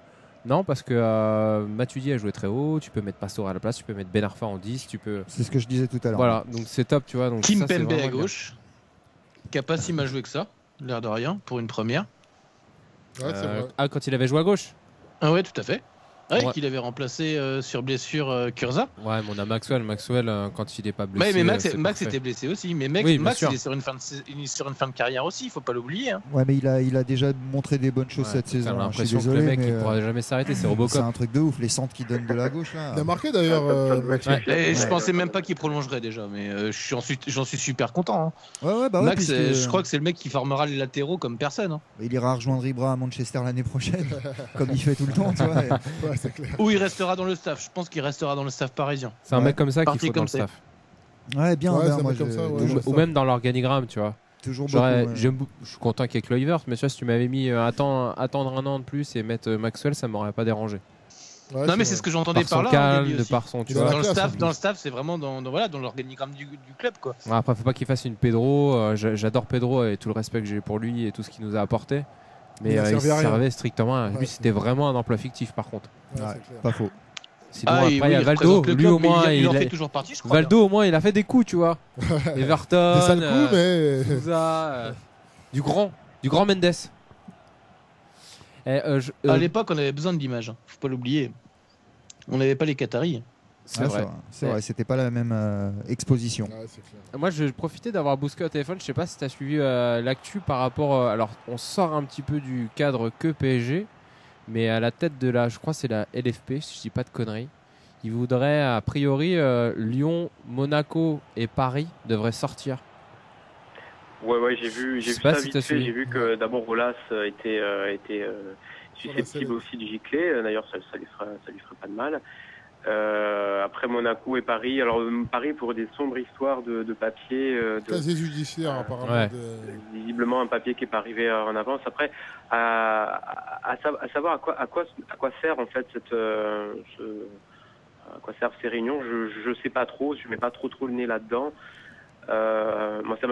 S2: Non, parce que Matuidi a joué très haut, tu peux mettre Pastore à la place, tu peux mettre Ben Arfa en 10, tu peux...
S1: C'est ce que je disais tout à l'heure.
S2: Voilà, donc c'est top, tu vois. Donc
S4: Kim Pembe à gauche, qui a pas si mal joué que ça, l'air de rien, pour une première.
S3: Ouais, c'est vrai.
S2: Ah, quand il avait joué à gauche?
S4: Ah ouais, tout à fait. Ouais, qu'il avait remplacé sur blessure Kurza.
S2: Ouais, mais on a Maxwell quand il est pas blessé.
S4: Ouais, mais Max était blessé aussi. Mais Max il est sur une fin de carrière aussi, il faut pas l'oublier. Hein.
S1: Ouais, mais il a déjà montré des bonnes choses cette saison.
S2: J'ai l'impression que le mec il pourra jamais s'arrêter, c'est Robocop.
S1: C'est un truc de ouf, les centres qui donnent de la gauche là.
S3: Il a marqué d'ailleurs.
S4: Je pensais même pas qu'il prolongerait déjà, mais j'en suis super content. Hein.
S1: Ouais, bah
S4: Max, je crois que c'est le mec qui formera les latéraux comme personne. Hein.
S1: Il ira rejoindre Ibra à Manchester l'année prochaine, comme il fait tout le temps, tu vois.
S3: C'est clair.
S4: Ou il restera dans le staff. Je pense qu'il restera dans le staff parisien.
S2: C'est un mec comme ça qu'il faut dans le staff.
S1: Ouais, bien.
S3: Moi, comme ça,
S2: ou même dans l'organigramme, tu vois.
S1: Toujours
S2: je suis content qu'il y ait Kluivert, mais tu vois, si tu m'avais mis attendre un an de plus et mettre Maxwell, ça m'aurait pas dérangé.
S4: Ouais, non, mais c'est ce que j'entendais par là.
S2: Calme, de par son, tu vois.
S4: Dans le staff, c'est vraiment dans l'organigramme du club, quoi.
S2: Après, faut pas qu'il fasse une Pedro. J'adore Pedro et tout le respect que j'ai pour lui et tout ce qu'il nous a apporté. Mais il servait strictement. Lui, c'était vraiment un emploi fictif, par contre.
S1: Pas faux.
S2: Sinon, après, il y a Valdo. Lui, au moins,
S4: il en fait toujours partie, je crois.
S2: Valdo, au moins, il a fait des coups, tu vois. Everton.
S3: Des sales coups, mais.
S2: Sousa, du grand Mendes.
S4: À l'époque, on avait besoin d'images. Faut pas l'oublier. On n'avait pas les Qataris.
S1: C'est vrai, c'était pas la même exposition.
S3: Ouais, c'est clair.
S2: Moi, je profitais d'avoir Bousquet au téléphone. Je sais pas si tu as suivi l'actu par rapport. Alors, on sort un petit peu du cadre que PSG, mais à la tête de je crois que c'est la LFP, si je dis pas de conneries. Il voudrait, a priori, Lyon, Monaco et Paris devraient sortir.
S8: Ouais, j'ai vu ça vite fait. J'ai vu que d'abord Rolas était susceptible aussi de gicler. D'ailleurs, ça lui ferait pas de mal. Après Monaco et Paris. Alors Paris pour des sombres histoires de papier.
S3: Casier judiciaire apparemment.
S2: Ouais.
S8: Visiblement un papier qui n'est pas arrivé en avance. Après, à savoir à quoi sert en fait à quoi servent ces réunions. Je sais pas trop. Je mets pas trop le nez là-dedans. Moi, ça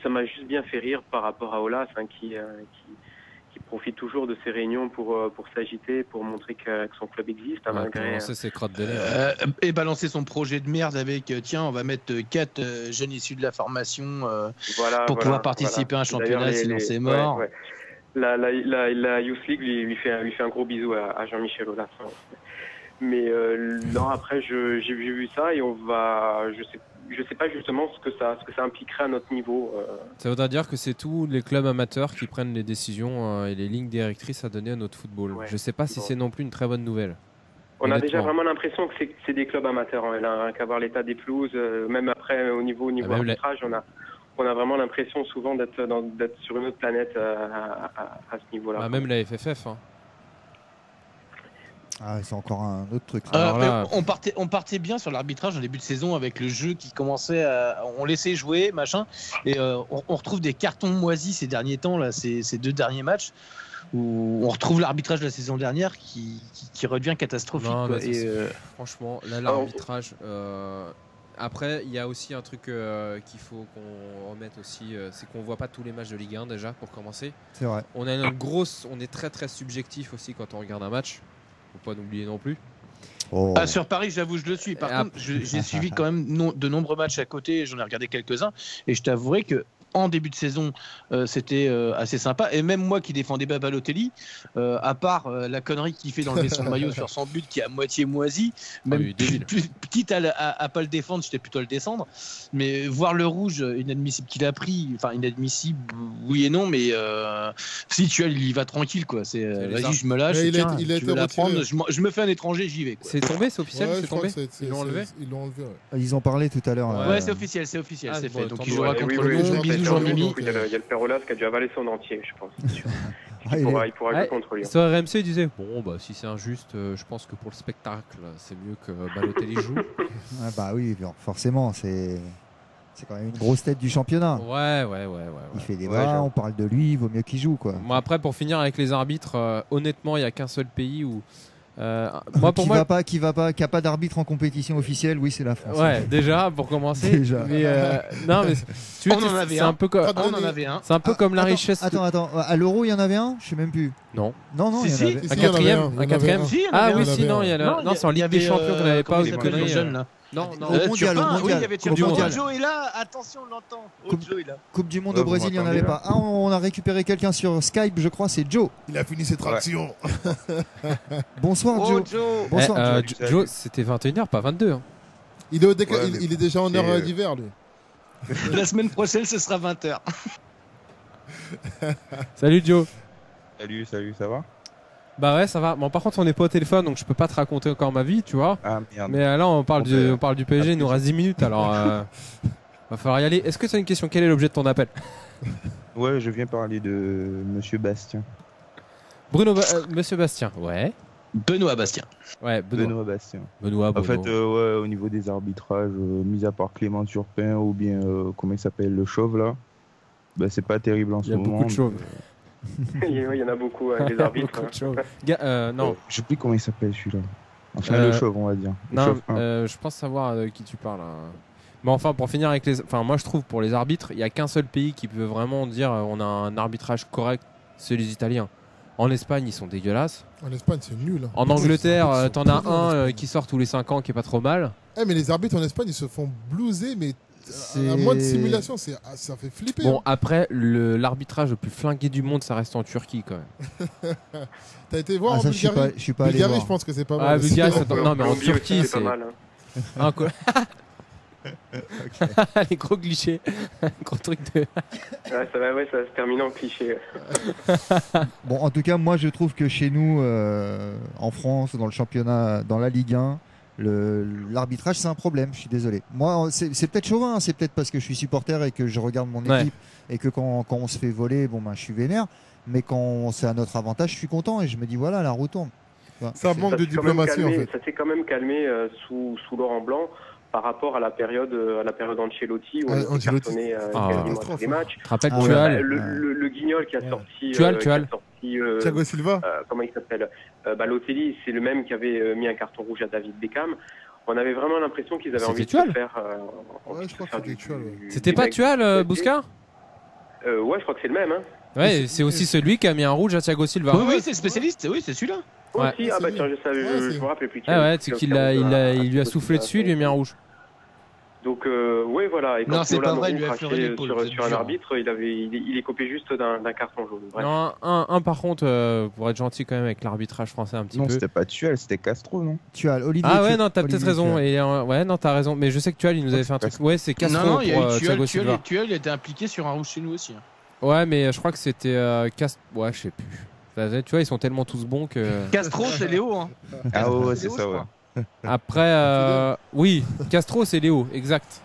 S8: m'a juste bien fait rire par rapport à Aulas, hein, qui profite toujours de ces réunions pour s'agiter, pour montrer que son club existe. Hein, malgré
S2: ses crottes de l'air.
S4: Et balancer son projet de merde avec tiens, on va mettre 4 jeunes issus de la formation pour pouvoir participer à un championnat, sinon c'est mort.
S8: Ouais. La Youth League lui fait un gros bisou à Jean-Michel Aulas. Hein. Mais non, après j'ai vu ça et on va, je sais pas justement ce que ça impliquerait à notre niveau.
S2: Ça voudrait dire que c'est tous les clubs amateurs qui prennent les décisions et les lignes directrices à donner à notre football. Ouais. Je sais pas si c'est non plus une très bonne nouvelle.
S8: On a déjà vraiment l'impression que c'est des clubs amateurs. Hein. Qu'à voir l'état des pelouses, même après au niveau arbitrage, on a vraiment l'impression souvent d'être sur une autre planète à ce niveau-là.
S2: Même la FFF. Hein.
S1: Ah, c'est encore un autre truc.
S4: On partait bien sur l'arbitrage en début de saison avec le jeu qui commençait on laissait jouer, machin. Et on retrouve des cartons moisis ces derniers temps, là, ces 2 derniers matchs, où on retrouve l'arbitrage de la saison dernière qui redevient catastrophique. Non, quoi.
S2: Franchement, là, l'arbitrage. Après, il y a aussi un truc qu'il faut qu'on remette aussi, c'est qu'on voit pas tous les matchs de Ligue 1 déjà, pour commencer.
S1: C'est vrai.
S2: On est très très subjectif aussi quand on regarde un match. Faut pas l'oublier non plus.
S4: Sur Paris, j'avoue, je le suis. Par contre, j'ai suivi quand même de nombreux matchs à côté. J'en ai regardé quelques-uns. Et je t'avouerai que en début de saison, c'était assez sympa. Et même moi qui défendais pas Balotelli, à part la connerie qu'il fait d'enlever son maillot sur son but qui est à moitié moisi, même quitte à pas le défendre, j'étais plutôt à le descendre. Mais voir le rouge inadmissible qu'il a pris, enfin inadmissible, oui et non, mais si il y va tranquille, quoi. Vas-y, je me lâche.
S3: Il a été
S4: prendre, je me fais un étranger, j'y vais. Quoi.
S2: C'est tombé, c'est officiel, c'est tombé.
S3: Ils l'ont enlevé.
S1: Ils en parlaient tout à l'heure.
S4: Ouais, c'est officiel, c'est fait. Donc il jouera contre le Lyon. Bisous Jean-Mimi.
S8: Il y a le père Olas qui a dû avaler son entier, je pense. Il pourra jouer contre Lyon.
S2: Sur RMC, il disait si c'est injuste, je pense que pour le spectacle, c'est mieux que Balotelli joue.
S1: Bah oui, forcément, c'est quand même une grosse tête du championnat.
S2: Ouais.
S1: Il fait des bras, on parle de lui, il vaut mieux qu'il joue, quoi.
S2: Bon, après, pour finir avec les arbitres, honnêtement, il n'y a qu'un seul pays où.
S1: Qui n'a pas d'arbitre en compétition officielle, oui, c'est la France.
S2: Ouais, déjà pour commencer.
S1: Déjà.
S2: Mais non, mais
S4: on en avait un peu comme. On en avait un.
S2: C'est un peu comme la richesse.
S1: Attends. À l'Euro, il y en avait un. Je sais même plus.
S2: Non.
S1: Non, il y en avait.
S2: Un quatrième. Ah oui, si, non, il y a
S4: non,
S2: c'est en Ligue des Champions qu'on n'avait pas.
S4: Les jeunes là.
S2: Non.
S1: Au mondial.
S4: Oui, il y avait Ojo est là. Attention, on l'entend. Ojo est là.
S1: Coupe du Monde au Brésil, il n'y en avait pas. Ah, on a récupéré quelqu'un sur Skype, je crois, c'est Joe.
S3: Il a fini ses tractions.
S1: Bonsoir, Joe.
S2: Bonsoir, Joe. C'était 21h, pas 22.
S3: Il est déjà en heure d'hiver, lui.
S4: La semaine prochaine, ce sera 20h.
S2: Salut, Joe.
S9: Salut, ça va?
S2: Bah ouais, ça va. Bon, par contre, on n'est pas au téléphone, donc je peux pas te raconter encore ma vie, tu vois.
S9: Ah merde.
S2: Mais là, on parle du PSG, il nous reste 10 minutes, alors va falloir y aller. Est-ce que tu as une question? Quel est l'objet de ton appel?
S9: Ouais, je viens parler de Monsieur Bastien.
S2: Monsieur Bastien, ouais.
S4: Benoît Bastien.
S2: Ouais,
S9: Benoît Bastien.
S2: En
S9: fait, au niveau des arbitrages, mis à part Clément Turpin ou bien, comment il s'appelle, le chauve là, bah, c'est pas terrible en ce moment.
S2: Il y a beaucoup de chauves.
S8: Il y en a beaucoup, les arbitres.
S2: Non.
S9: Je sais plus comment il s'appelle celui-là. Enfin, le chauve, on va dire.
S2: Non, je pense savoir de qui tu parles. Mais enfin, pour finir avec moi je trouve pour les arbitres, il n'y a qu'un seul pays qui peut vraiment dire on a un arbitrage correct, c'est les Italiens. En Espagne, ils sont dégueulasses.
S3: En Espagne, c'est nul.
S2: En Angleterre, t'en as un qui sort tous les 5 ans qui est pas trop mal.
S3: Mais les arbitres en Espagne, ils se font blouser, mais à moins de simulation, ça fait flipper.
S2: Bon, après, l'arbitrage le plus flingué du monde, ça reste en Turquie quand même.
S3: T'as été voir en Bulgarie?
S1: Je suis pas allé voir.
S3: Je pense que c'est pas mal.
S2: Ah, Bulgarie, non, mais en Turquie, c'est
S8: pas mal.
S2: Les gros clichés. Gros truc de.
S8: Ouais, ça va se terminer en cliché.
S1: Bon, en tout cas, moi je trouve que chez nous, en France, dans le championnat, dans la Ligue 1, l'arbitrage c'est un problème, je suis désolé. Moi, c'est peut-être chauvin, c'est peut-être parce que je suis supporter et que je regarde mon équipe et que quand on se fait voler, je suis vénère. Mais quand c'est à notre avantage, je suis content et je me dis voilà, la roue tourne.
S3: C'est un manque de diplomatie en fait.
S8: Ça s'est quand même calmé sous Laurent Blanc. Par rapport à la période Ancelotti où on cartonnait quasiment tous les matchs.
S2: Tu te rappelles Tual
S8: le Guignol qui a sorti
S2: Tual.
S3: Thiago Silva.
S8: Comment il s'appelle Balotelli, c'est le même qui avait mis un carton rouge à David Beckham. On avait vraiment l'impression qu'ils avaient envie de faire.
S3: Ouais, je crois que c'était Tual.
S2: C'était pas Tual, Bouscar?
S8: Ouais, je crois que c'est le même.
S2: Ouais, c'est aussi celui qui a mis un rouge à Thiago Silva.
S4: Oui, c'est le spécialiste, oui, c'est celui-là.
S8: Ouais. Aussi, tiens, je me rappelais plus.
S2: C'est qu'il lui a soufflé dessus, il lui a mis un rouge.
S8: Donc, oui, voilà. Et quand
S4: non, c'est pas vrai, il lui a fleuré l'épaule.
S8: Sur un arbitre, il est copé juste d'un carton jaune. Bref.
S2: Non, un par contre, pour être gentil quand même avec l'arbitrage français un petit peu.
S9: Non, c'était pas Tual, c'était Castro, non?
S1: Tual, Olivier.
S2: Ah ouais, non, t'as peut-être raison. Ouais, non, t'as raison. Mais je sais que Tual, il nous avait fait un truc. Ouais, c'est Castro.
S4: Non, il y a eu Thiago Silva. Tual, il était impliqué sur un rouge chez nous aussi.
S2: Ouais, mais je crois que c'était Castro. Ouais, je sais plus. Tu vois, ils sont tellement tous bons que.
S4: Castro, c'est Léo. Hein.
S9: Ah ouais, c'est ça, ouais.
S2: Après, oui, Castro, c'est Léo, exact.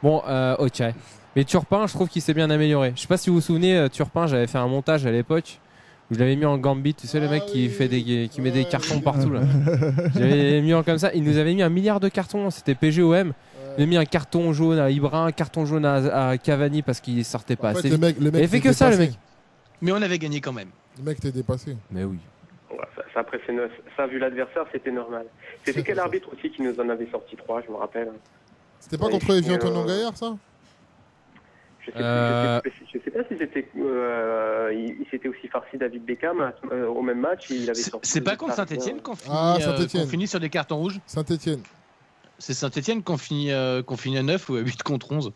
S2: Bon, ok. Mais Turpin, je trouve qu'il s'est bien amélioré. Je sais pas si vous vous souvenez, Turpin, j'avais fait un montage à l'époque où je l'avais mis en gambit. Tu sais, le mec qui met des cartons partout là. J'avais mis en comme ça. Il nous avait mis 1 milliard de cartons. C'était PGOM. Il a mis un carton jaune à Ibra, un carton jaune à Cavani parce qu'il sortait pas assez vite. Il fait que ça, le mec.
S4: Mais on avait gagné quand même.
S3: Le mec t'es dépassé.
S2: Mais oui.
S8: Après, ça, vu l'adversaire, c'était normal. C'était quel arbitre aussi qui nous en avait sorti 3, je me rappelle.
S3: C'était pas contre Evie Antoine Gaillard, ça?
S8: Je sais pas si c'était aussi farci David Beckham au même match.
S4: C'est pas contre Saint-Etienne qu'on finit sur des cartons rouges?
S3: Saint-Etienne.
S4: C'est Saint-Etienne qu'on finit à 9 ou à 8 contre 11.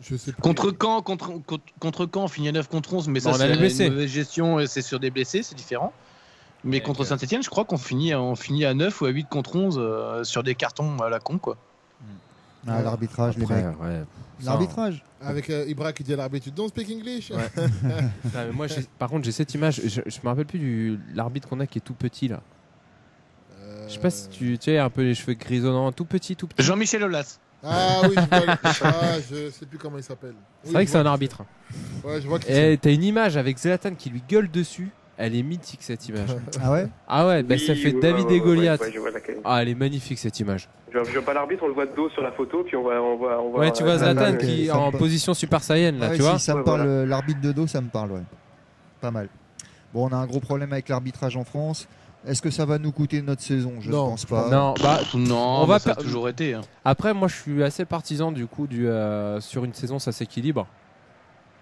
S3: Je sais plus.
S4: Contre Caen, on finit à 9 contre 11, mais ça c'est une mauvaise gestion et c'est sur des blessés, c'est différent. Mais contre Saint-Etienne, je crois qu'on finit à 9 ou à 8 contre 11 sur des cartons à la con, quoi.
S1: Ah, l'arbitrage, les mecs.
S2: Ouais.
S1: L'arbitrage.
S3: Avec Ibra qui dit à l'arbitre, tu don't speak English.
S2: Ouais. Mais moi, par contre, j'ai cette image. Je me rappelle plus de l'arbitre qu'on a qui est tout petit là. Je sais pas si tu sais, un peu les cheveux grisonnants, tout petit.
S4: Jean-Michel Aulas.
S3: Ah oui, je sais plus comment il s'appelle.
S2: C'est vrai que c'est un arbitre.
S3: Ouais, je vois que
S2: Et t'as une image avec Zlatan qui lui gueule dessus. Elle est mythique cette image.
S1: Ah ouais?
S2: Ah ouais, bah,
S8: Oui,
S2: ça fait David et Goliath.
S8: je vois laquelle.
S2: Ah, elle est magnifique cette image.
S8: Je vois pas l'arbitre, on le voit de dos sur la photo, puis on voit
S2: Ouais, tu vois Zlatan qui est en
S1: me...
S2: position Super Saiyan là,
S1: ouais,
S2: tu vois.
S1: Si ça me parle, l'arbitre de dos, ça me parle, ouais. Pas mal. Bon, on a un gros problème avec l'arbitrage en France. Est-ce que ça va nous coûter notre saison? Je ne pense pas.
S2: Non,
S4: on va ça a toujours été. Hein.
S2: Après, moi, je suis assez partisan du coup sur une saison, ça s'équilibre.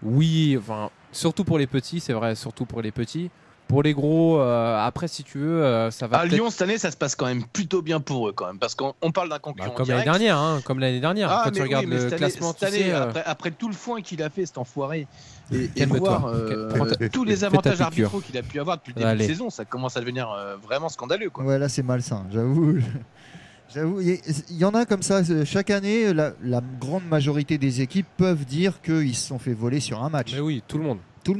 S2: Oui, enfin, surtout pour les petits, c'est vrai, surtout pour les petits. Pour les gros, après, si tu veux, ça va.
S4: À Lyon, cette année, ça se passe quand même plutôt bien pour eux, quand même, parce qu'on parle d'un concurrent.
S2: Comme l'année dernière, quand tu regardes le classement,
S4: cette année, après tout le foin qu'il a fait, cet enfoiré, et voir tous les avantages arbitraux qu'il a pu avoir depuis le début de saison, ça commence à devenir vraiment scandaleux, quoi.
S1: Ouais, là, c'est malsain, j'avoue. Il y en a comme ça. Chaque année, la grande majorité des équipes peuvent dire qu'ils se sont fait voler sur un match.
S2: Mais oui, tout le monde.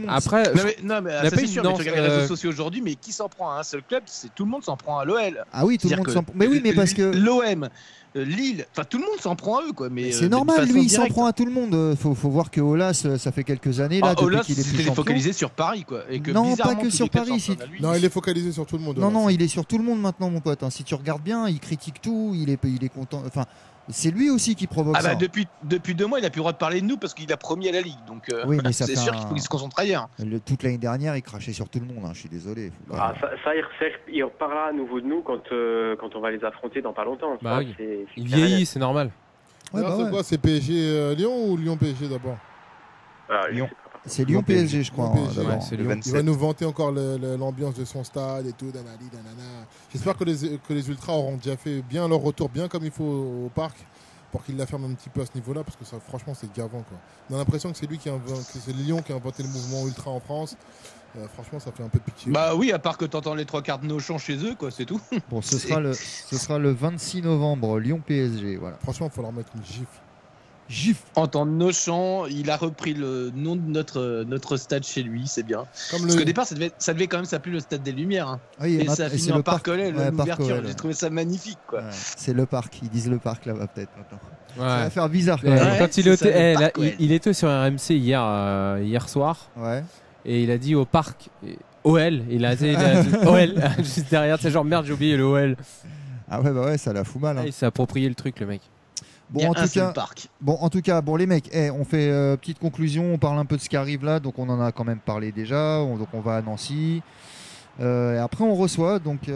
S1: Après,
S4: non, mais ça, c'est sûr. Mais tu regardes les réseaux sociaux aujourd'hui, mais qui s'en prend à un seul club? C'est tout le monde s'en prend à l'OL.
S1: Ah oui, tout le monde s'en prend. Mais oui, mais parce que
S4: l'OM, Lille, enfin tout le monde s'en prend à eux, quoi. Mais
S1: c'est normal, lui, il s'en prend à tout le monde. Faut voir que Aulas, ça fait quelques années là,
S4: depuis qu'il est plus champion. Focalisé sur Paris, quoi. Et que
S1: non, pas que sur Paris.
S3: Non, il est focalisé sur tout le monde.
S1: Non, il est sur tout le monde maintenant, mon pote. Si tu regardes bien, il critique tout. Il est content. Enfin. C'est lui aussi qui provoque ça.
S4: Depuis 2 mois, il n'a plus le droit de parler de nous parce qu'il a promis à la Ligue. Donc,
S1: oui, mais
S4: c'est sûr qu'il faut qu'il se concentre ailleurs.
S1: Toute l'année dernière, il crachait sur tout le monde. Je suis désolé.
S8: Il reparlera à nouveau de nous quand on va les affronter dans pas longtemps.
S2: Bah oui. Il vieillit, c'est normal.
S3: Ouais, c'est quoi? C'est PSG Lyon ou Lyon PSG d'abord?
S1: Lyon. C'est Lyon PSG, je crois.
S3: Il va nous vanter encore l'ambiance de son stade et tout. J'espère que les Ultras auront déjà fait bien leur retour, bien comme il faut au parc, pour qu'ils la ferment un petit peu à ce niveau-là, parce que ça, franchement, c'est gavant, quoi. On a l'impression que c'est c'est Lyon qui a inventé le mouvement Ultra en France. Franchement, ça fait un peu pitié.
S4: Bah oui, à part que t'entends les 3/4 de nos chants chez eux, quoi, c'est tout.
S1: Bon, ce sera le 26 novembre, Lyon PSG. Voilà.
S3: Franchement, il faut leur mettre une gifle.
S4: Entendre nos chants, il a repris le nom de notre stade chez lui, c'est bien. Parce qu'au départ, ça devait quand même s'appeler le stade des Lumières. Hein.
S1: Oui,
S4: et ça a fini en Parc Olé, l'ouverture. J'ai trouvé ça magnifique, quoi.
S1: Ouais, c'est le parc, ils disent le parc là-bas peut-être maintenant.
S2: Ouais.
S1: Ça va faire bizarre.
S2: Quand il était sur RMC hier soir.
S1: Ouais.
S2: Et il a dit au parc OL. Il a dit OL juste derrière. C'est genre merde, j'ai oublié le OL.
S1: Ah ouais, ça la fout mal.
S2: Il s'est approprié le truc, le mec.
S1: Bon, en tout cas, les mecs, on fait petite conclusion, on parle un peu de ce qui arrive là, donc on en a quand même parlé déjà, donc on va à Nancy, et après on reçoit, donc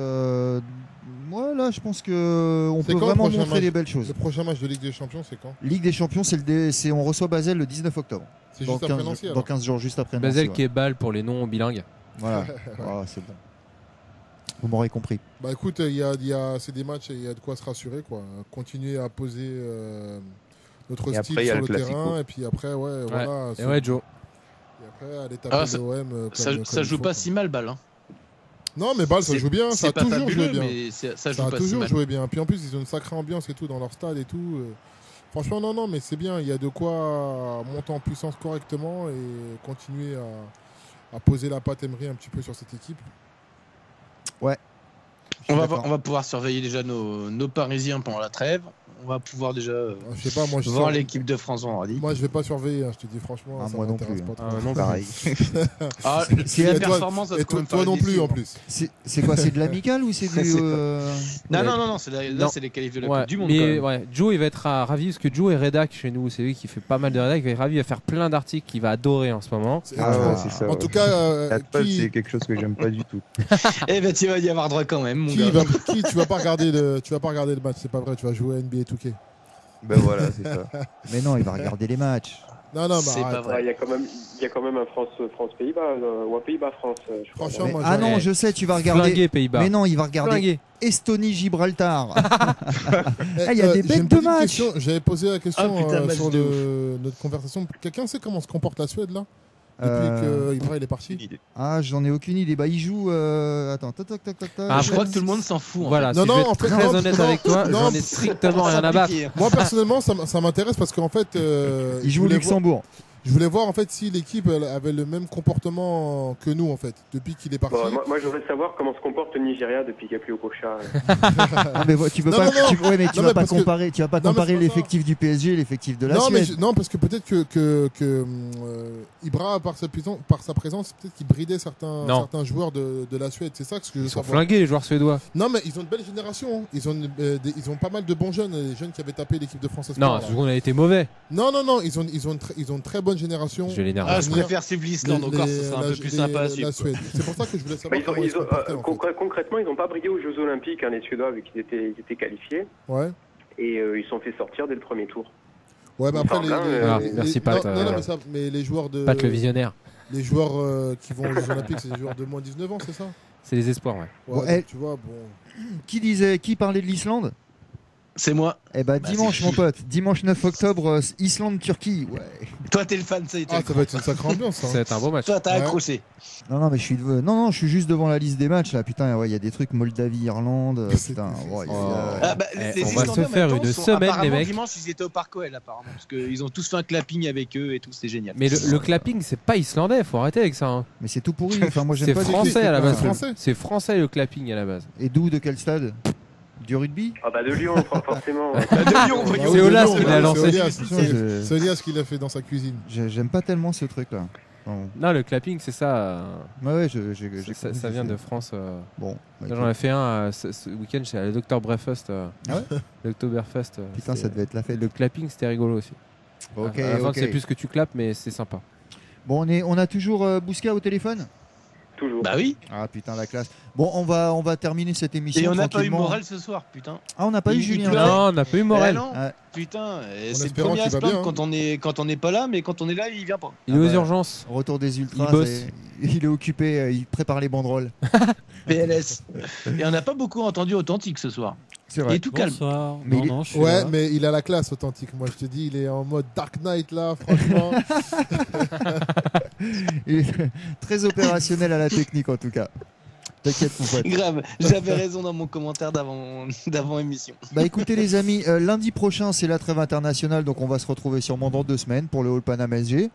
S1: moi là je pense qu'on peut vraiment montrer des belles choses.
S3: Le prochain match de Ligue des Champions, c'est quand?
S1: Ligue des Champions, on reçoit Basel le 19 octobre.
S3: C'est juste après Nancy,
S1: dans 15 jours, juste après Nancy.
S2: Basel qui est balle pour les non bilingues.
S1: Voilà, c'est bon. Vous m'aurez compris.
S3: Bah écoute, c'est des matchs et il y a de quoi se rassurer, quoi. Continuer à poser notre style sur le terrain et puis après, voilà.
S2: Et ouais, Joe.
S3: Et après, aller taper l'OM.
S4: Ça joue pas si mal, balle. Hein.
S3: Non, mais balle, ça joue bien. Ça a toujours joué bien.
S4: Ça a toujours
S3: joué bien. Puis en plus, ils ont une sacrée ambiance et tout dans leur stade et tout. Franchement, non, mais c'est bien. Il y a de quoi monter en puissance correctement et continuer à poser la patte Emery un petit peu sur cette équipe.
S1: Ouais.
S4: On va pouvoir surveiller déjà nos Parisiens pendant la trêve. On va pouvoir déjà voir l'équipe de France vendredi.
S3: Moi, je vais pas surveiller, je te dis franchement.
S1: Moi non plus.
S2: Non,
S1: pareil.
S4: C'est la performance.
S3: Et toi non plus, en plus.
S1: C'est quoi? C'est de l'amical ou c'est du.
S4: Non, c'est les qualifs de la Coupe du Monde.
S2: Mais ouais, Joe, il va être ravi parce que Joe est rédac chez nous. C'est lui qui fait pas mal de rédac. Il va être ravi, il va faire plein d'articles qu'il va adorer en ce moment.
S9: C'est ça.
S3: En tout cas,
S9: c'est quelque chose que j'aime pas du tout.
S4: Eh ben, tu vas y avoir droit quand même, mon gars.
S3: Tu vas pas regarder le match, c'est pas vrai. Tu vas jouer à NBA 2K.
S9: Ben voilà, c'est ça.
S1: Mais non, il va regarder les matchs.
S3: Non, mais
S4: c'est pas vrai.
S8: Il y a quand même un France-Pays-Bas ou un Pays-Bas-France.
S3: Franchement, moi,
S1: ah non, je sais, tu vas regarder.
S2: Flingué, Pays-Bas.
S1: Mais non, il va regarder Estonie-Gibraltar. Il y a des bêtes de match.
S3: J'avais posé la question sur notre conversation. Quelqu'un sait comment se comporte la Suède là depuis qu'Ibra il est parti?
S1: Ah, j'en ai aucune idée. Bah, il joue. Attends, tac.
S4: Je crois que tout le monde s'en fout.
S2: Voilà, si je vais être très honnête avec toi, j'en ai strictement rien à battre.
S3: Moi, personnellement, ça m'intéresse parce qu'en fait.
S1: Il joue au Luxembourg.
S3: Je voulais voir en fait si l'équipe avait le même comportement que nous en fait depuis qu'il est parti.
S8: Bon, moi je voudrais savoir comment se comporte le Nigeria depuis qu'il n'y a plus Okocha.
S1: Mais tu peux pas. Tu vas pas comparer. Tu vas pas comparer l'effectif du PSG et l'effectif de la Suède.
S3: Non, parce que peut-être que Ibra par sa présence peut-être qu'il bridait certains joueurs de la Suède. C'est ça que je veux savoir.
S2: Ils sont flingués les joueurs suédois.
S3: Non mais ils ont une belle génération. Ils ont pas mal de bons jeunes, les jeunes qui avaient tapé l'équipe de France.
S2: Non, ce qu'on a été mauvais.
S3: Non, ils ont une très bonne génération.
S4: Je préfère suivre l'Islande encore, ça sera un peu plus sympa à suivre.
S3: C'est pour ça que je voulais savoir.
S8: Concrètement, ils n'ont pas brillé aux Jeux Olympiques, les Suédois, vu qu'ils étaient qualifiés.
S3: Ouais.
S8: Et ils sont fait sortir dès le premier tour.
S3: Ouais, mais après,
S2: merci Pat.
S3: mais les joueurs de.
S2: Pat le visionnaire.
S3: Les joueurs qui vont aux Jeux Olympiques, c'est des joueurs de moins de 19 ans, c'est ça?
S2: C'est les espoirs,
S3: ouais. Tu vois, bon.
S1: Qui parlait de l'Islande?
S4: C'est moi.
S1: Eh ben dimanche mon pote, dimanche 9 octobre, Islande-Turquie. Ouais.
S4: Toi t'es le fan, ça.
S3: Ça va être une sacrée ambiance.
S2: Ça va être un beau match.
S4: Toi t'as accroché.
S1: Non mais je suis juste devant la liste des matchs là. Putain, il y a des trucs Moldavie, Irlande. Putain.
S2: On va se faire une semaine les mecs.
S4: Dimanche ils étaient au Parc OL apparemment parce qu'ils ont tous fait un clapping avec eux et tout, c'est génial.
S2: Mais le clapping c'est pas islandais, faut arrêter avec ça. Hein.
S1: Mais c'est tout pourri. Enfin moi j'aime
S2: c'est
S1: pas.
S2: Français à la base. C'est français le clapping à la base.
S1: Et d'où, de quel stade? Du rugby?
S8: Ah bah de Lyon, forcément.
S4: De Lyon,
S2: c'est Olas qui l'a lancé.
S3: C'est Elias qui l'a fait dans sa cuisine.
S1: J'aime pas tellement ce truc là.
S2: Non, le clapping c'est ça.
S1: Ouais,
S2: ça vient de France.
S1: Bon.
S2: J'en ai fait un ce week-end chez le Dr Breakfast. L'Oktoberfest.
S1: Putain, ça devait être la fête.
S2: Le clapping c'était rigolo aussi.
S1: Ok.
S2: C'est plus que tu clappes, mais c'est sympa.
S1: Bon, on a toujours Bousca au téléphone?
S8: Toujours.
S4: Bah oui.
S1: Ah putain, la classe. Bon, on va terminer cette émission.
S4: Et on n'a pas eu Morel ce soir, putain.
S1: Ah, on n'a pas eu Julien.
S2: Non, on n'a pas eu Morel.
S4: Putain, c'est le premier à se plaindre quand on n'est pas là, mais quand on est là, il vient pas.
S2: Il est aux urgences.
S1: Retour des ultras. Il est occupé, il prépare les banderoles.
S4: PLS. Et on n'a pas beaucoup entendu Authentique ce soir.
S1: C'est vrai.
S4: Il est tout calme.
S3: Mais il a la classe Authentique. Moi, je te dis, il est en mode Dark Knight là, franchement.
S1: Il est très opérationnel à la technique en tout cas. T'inquiète mon pote.
S4: Grave, j'avais raison dans mon commentaire d'avant émission.
S1: Bah écoutez les amis, lundi prochain c'est la trêve internationale, donc on va se retrouver sûrement dans 2 semaines pour le All Panama SG.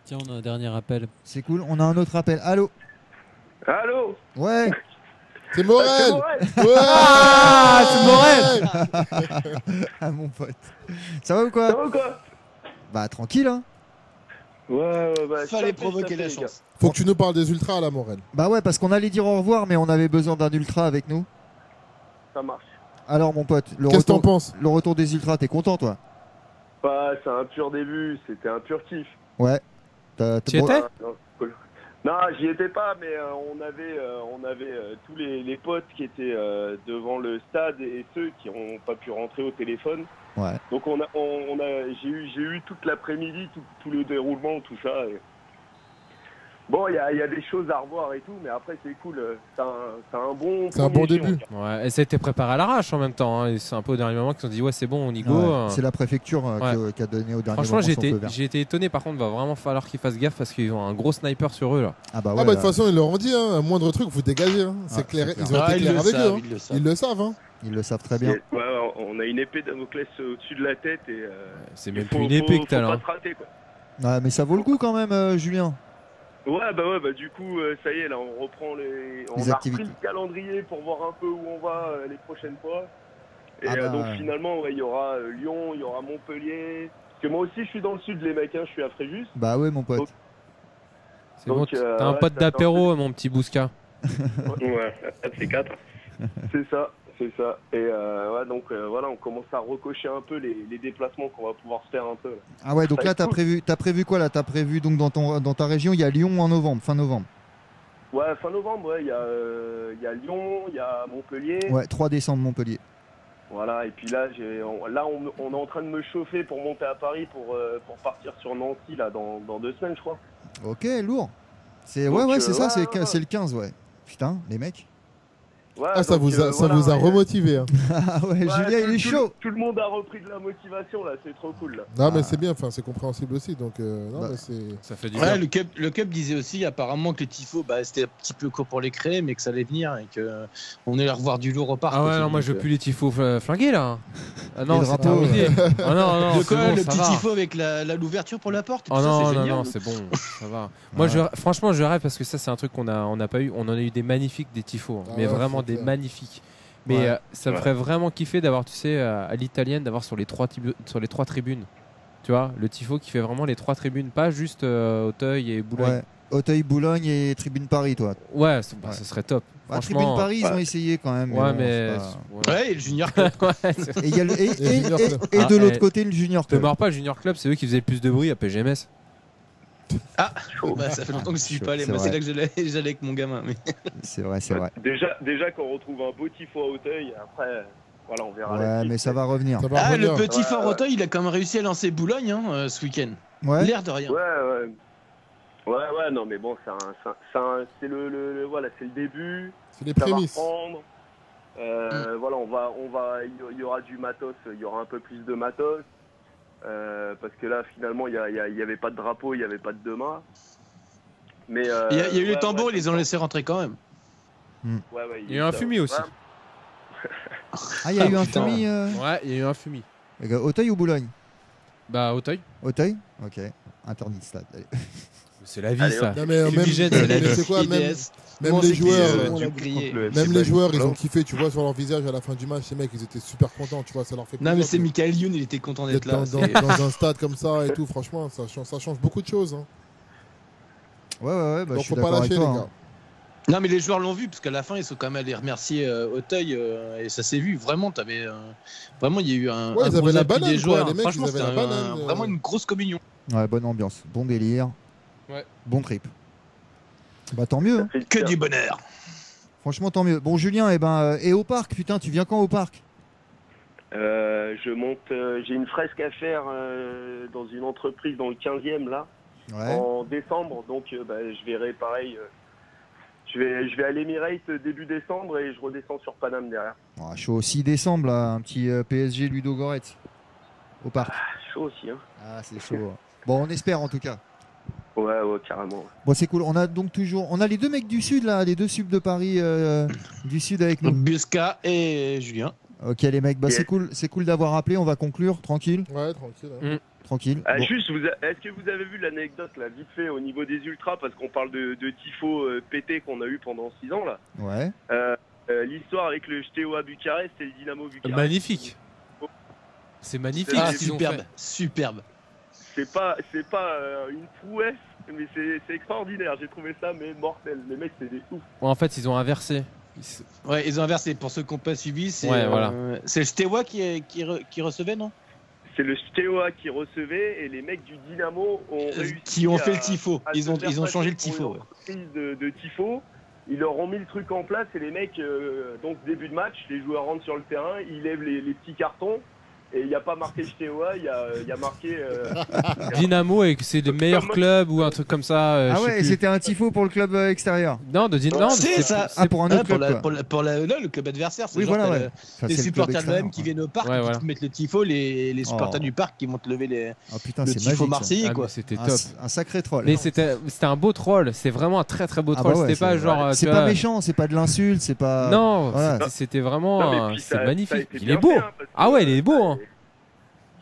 S10: Tiens, on a un dernier appel.
S1: C'est cool, on a un autre appel. Allô? Ouais.
S3: C'est Morel.
S1: Ouais. Ah, c'est Morel. Ah mon pote. Ça va ou quoi? Bah tranquille hein.
S8: Ouais,
S4: fallait provoquer la chance.
S3: Faut que tu nous parles des ultras à la Morel.
S1: Bah ouais, parce qu'on allait dire au revoir, mais on avait besoin d'un ultra avec nous.
S8: Ça marche.
S1: Alors mon pote,
S3: qu'est-ce que t'en penses?
S1: Le retour des ultras, t'es content toi?
S8: Bah c'est un pur début, c'était un pur kiff.
S1: Ouais.
S2: Tu étais?
S8: Non, j'y étais pas, mais on avait tous les potes qui étaient devant le stade et ceux qui n'ont pas pu rentrer au téléphone.
S1: Ouais.
S8: Donc j'ai eu toute l'après-midi tout le déroulement, tout ça. Et... Bon, il y a des choses à revoir et tout, mais après c'est cool. C'est un bon
S3: début.
S2: Ouais, et ça a été préparé à l'arrache en même temps. Hein. C'est un peu au dernier moment qu'ils se sont dit ouais c'est bon on y go.
S1: Ouais, c'est la préfecture qui a donné au dernier moment.
S2: Franchement j'ai été étonné. Par contre, il va vraiment falloir qu'ils fassent gaffe parce qu'ils ont un gros sniper sur eux là.
S1: Ah bah
S3: de toute façon ils leur ont dit un moindre truc vous dégagez. Hein. C'est clair. Ils ont été clairs avec eux. Ils le savent. Hein.
S1: Ils le savent très bien.
S8: Ouais, on a une épée Damoclès au-dessus de la tête et.
S2: C'est même plus une épée que t'as là.
S1: Ouais, mais ça vaut le coup quand même, Julien.
S8: Ouais, du coup, ça y est, là, on reprend on a repris le calendrier pour voir un peu où on va les prochaines fois. Et donc, finalement, il y aura Lyon, il y aura Montpellier. Parce que moi aussi, je suis dans le sud, les mecs, je suis à Fréjus.
S1: Bah ouais, mon pote.
S8: Donc,
S2: c'est bon, t'as un pote d'apéro, mon petit Bousca.
S8: Ouais, c'est 4. C'est ça. Et donc voilà, on commence à recocher un peu les déplacements qu'on va pouvoir se faire un peu.
S1: Ah ouais, donc là t'as prévu quoi là? T'as prévu donc dans ta région, il y a Lyon en novembre, fin novembre.
S8: Ouais, fin novembre, il y a Lyon, il y a Montpellier.
S1: Ouais, 3 décembre Montpellier.
S11: Voilà, et puis là, on est en train de me chauffer pour monter à Paris pour partir sur Nancy là, dans 2 semaines, je crois.
S1: Ok, lourd. C'est ça, c'est le 15, ouais. Putain, les mecs.
S3: Ouais, ça vous a remotivé. Hein.
S1: Julien, il est chaud.
S11: Tout le monde a repris de la motivation là, c'est trop cool là.
S3: Non, mais c'est bien, c'est compréhensible aussi. Donc,
S4: ça fait du bien. Le Cup disait aussi apparemment que les tifos, c'était un petit peu court pour les créer, mais que ça allait venir et qu'on allait revoir du lourd au parc.
S2: Ah ouais, non, moi je veux plus les tifos flingués là.
S1: Ah non, c'est terminé.
S2: Non,
S4: de quoi, le petit tifo avec l'ouverture pour la porte.
S2: Oh non, c'est bon, ça va. Moi, franchement, je rêve parce que ça, c'est un truc qu'on n'a pas eu. On en a eu des magnifiques des tifos, mais vraiment des magnifiques. Mais ça me ferait vraiment kiffer d'avoir, tu sais, à l'italienne, d'avoir sur les 3 tribunes. Tu vois, le tifo qui fait vraiment les 3 tribunes, pas juste Auteuil et Boulogne. Ouais.
S1: Auteuil, Boulogne et Tribune Paris, toi.
S2: Ouais, ça serait top.
S1: Tribune Paris, ils ont essayé quand même.
S4: Ouais, et le Junior Club.
S1: Et de l'autre côté, le Junior Club.
S2: Ne marre pas, le Junior Club, c'est eux qui faisaient le plus de bruit à PGMS.
S4: Ah, ça fait longtemps que je suis pas allé. Moi, c'est là que j'allais avec mon gamin. Mais...
S1: C'est vrai.
S11: Déjà qu'on retrouve un beau tifo à Auteuil, après, voilà, on verra.
S1: Ouais, mais ça va revenir.
S4: Le petit fort Auteuil, il a quand même réussi à lancer Boulogne ce week-end.
S1: Ouais.
S4: L'air de rien.
S11: Ouais, non, mais bon, c'est le début.
S3: C'est les prémices.
S11: Voilà, il y aura du matos, il y aura un peu plus de matos. Parce que là, finalement, il n'y avait pas de drapeau, il n'y avait pas de demain. Mais
S4: il y a eu les tambours, ils les ont laissé rentrer quand même.
S2: Il y a eu un fumier aussi.
S1: Ah, il y a eu un fumier.
S2: Ouais, il y a eu un fumier.
S1: Auteuil ou Boulogne?
S2: Auteuil.
S1: Auteuil? Ok. Interdit de stade.
S2: C'est la vie, ça.
S3: Non, mais c'est quoi, même les joueurs, ils ont kiffé, tu vois, sur leur visage à la fin du match, ces mecs, ils étaient super contents, tu vois, ça leur fait plaisir.
S4: Non, mais c'est Michael Youn, il était content d'être là.
S3: Dans un stade comme ça et tout, franchement, ça change beaucoup de choses. Hein.
S1: Ouais,
S3: donc faut pas lâcher, les gars.
S4: Non, mais les joueurs l'ont vu, parce qu'à la fin, ils sont quand même allés remercier Auteuil, et ça s'est vu. Vraiment, vraiment, il y a eu un gros appui des joueurs.
S3: Les mecs,
S4: franchement,
S3: c'était
S4: vraiment une grosse communion.
S1: Ouais, bonne ambiance, bon délire, bon trip. Tant mieux. Hein.
S4: Que du bonheur.
S1: Franchement, tant mieux. Bon, Julien, et au parc, putain, tu viens quand au parc?
S11: Je monte, j'ai une fresque à faire dans une entreprise dans le 15e là, en décembre, donc je verrai pareil. Je vais à l'Emirates début décembre et je redescends sur Paname derrière.
S1: Chaud, 6 décembre, là, un petit PSG Ludo Goretz au parc.
S11: Chaud aussi. Hein.
S1: Ah, c'est chaud. Bon, on espère en tout cas.
S11: Ouais, carrément.
S1: Bon, c'est cool. On a les 2 mecs du Sud, là, les 2 subs de Paris du Sud avec nous.
S4: Busca et Julien.
S1: Ok, les mecs, c'est cool d'avoir appelé. On va conclure, tranquille.
S3: Ouais, tranquille.
S1: Tranquille.
S11: Juste, est-ce que vous avez vu l'anecdote là, vite fait, au niveau des ultras, parce qu'on parle de tifo pété qu'on a eu pendant 6 ans là.
S1: Ouais.
S11: L'histoire avec le Steaua Bucarest et le Dynamo Bucarest.
S2: Magnifique. C'est magnifique.
S4: Superbe.
S2: C'est
S11: pas une prouesse, mais c'est extraordinaire. J'ai trouvé ça mortel. Les mecs, c'est des ouf.
S2: En fait, ils ont inversé.
S4: Ouais, ils ont inversé. Pour ceux qui n'ont pas suivi, c'est le Steaua qui recevait, non?
S11: C'est le Steaua qui recevait et les mecs du Dynamo ont réussi
S4: qui ont fait le tifo. Ils ont changé le tifo.
S11: Prise de tifo. Ils leur ont mis le truc en place et les mecs, donc début de match, les joueurs rentrent sur le terrain, ils lèvent les petits cartons. Et il n'y a pas marqué Steaua, il y a marqué
S2: Dynamo et que c'est le meilleur club ou un truc comme ça.
S1: C'était un tifo pour le club extérieur.
S2: Non, de Dynamo.
S4: C'est ça.
S1: Pour un autre club.
S4: Pour le club adversaire, c'est les supporters de l'OM qui viennent au parc, qui mettent le tifo, les supporters du parc qui vont te lever le tifo marseillais.
S2: C'était top.
S1: Un sacré troll.
S2: Mais c'était un beau troll. C'est vraiment un très très beau troll. C'était pas genre.
S1: C'est pas méchant, c'est pas de l'insulte, c'est pas.
S2: Non, c'était vraiment. C'est magnifique. Il est beau. Ah ouais, il est beau.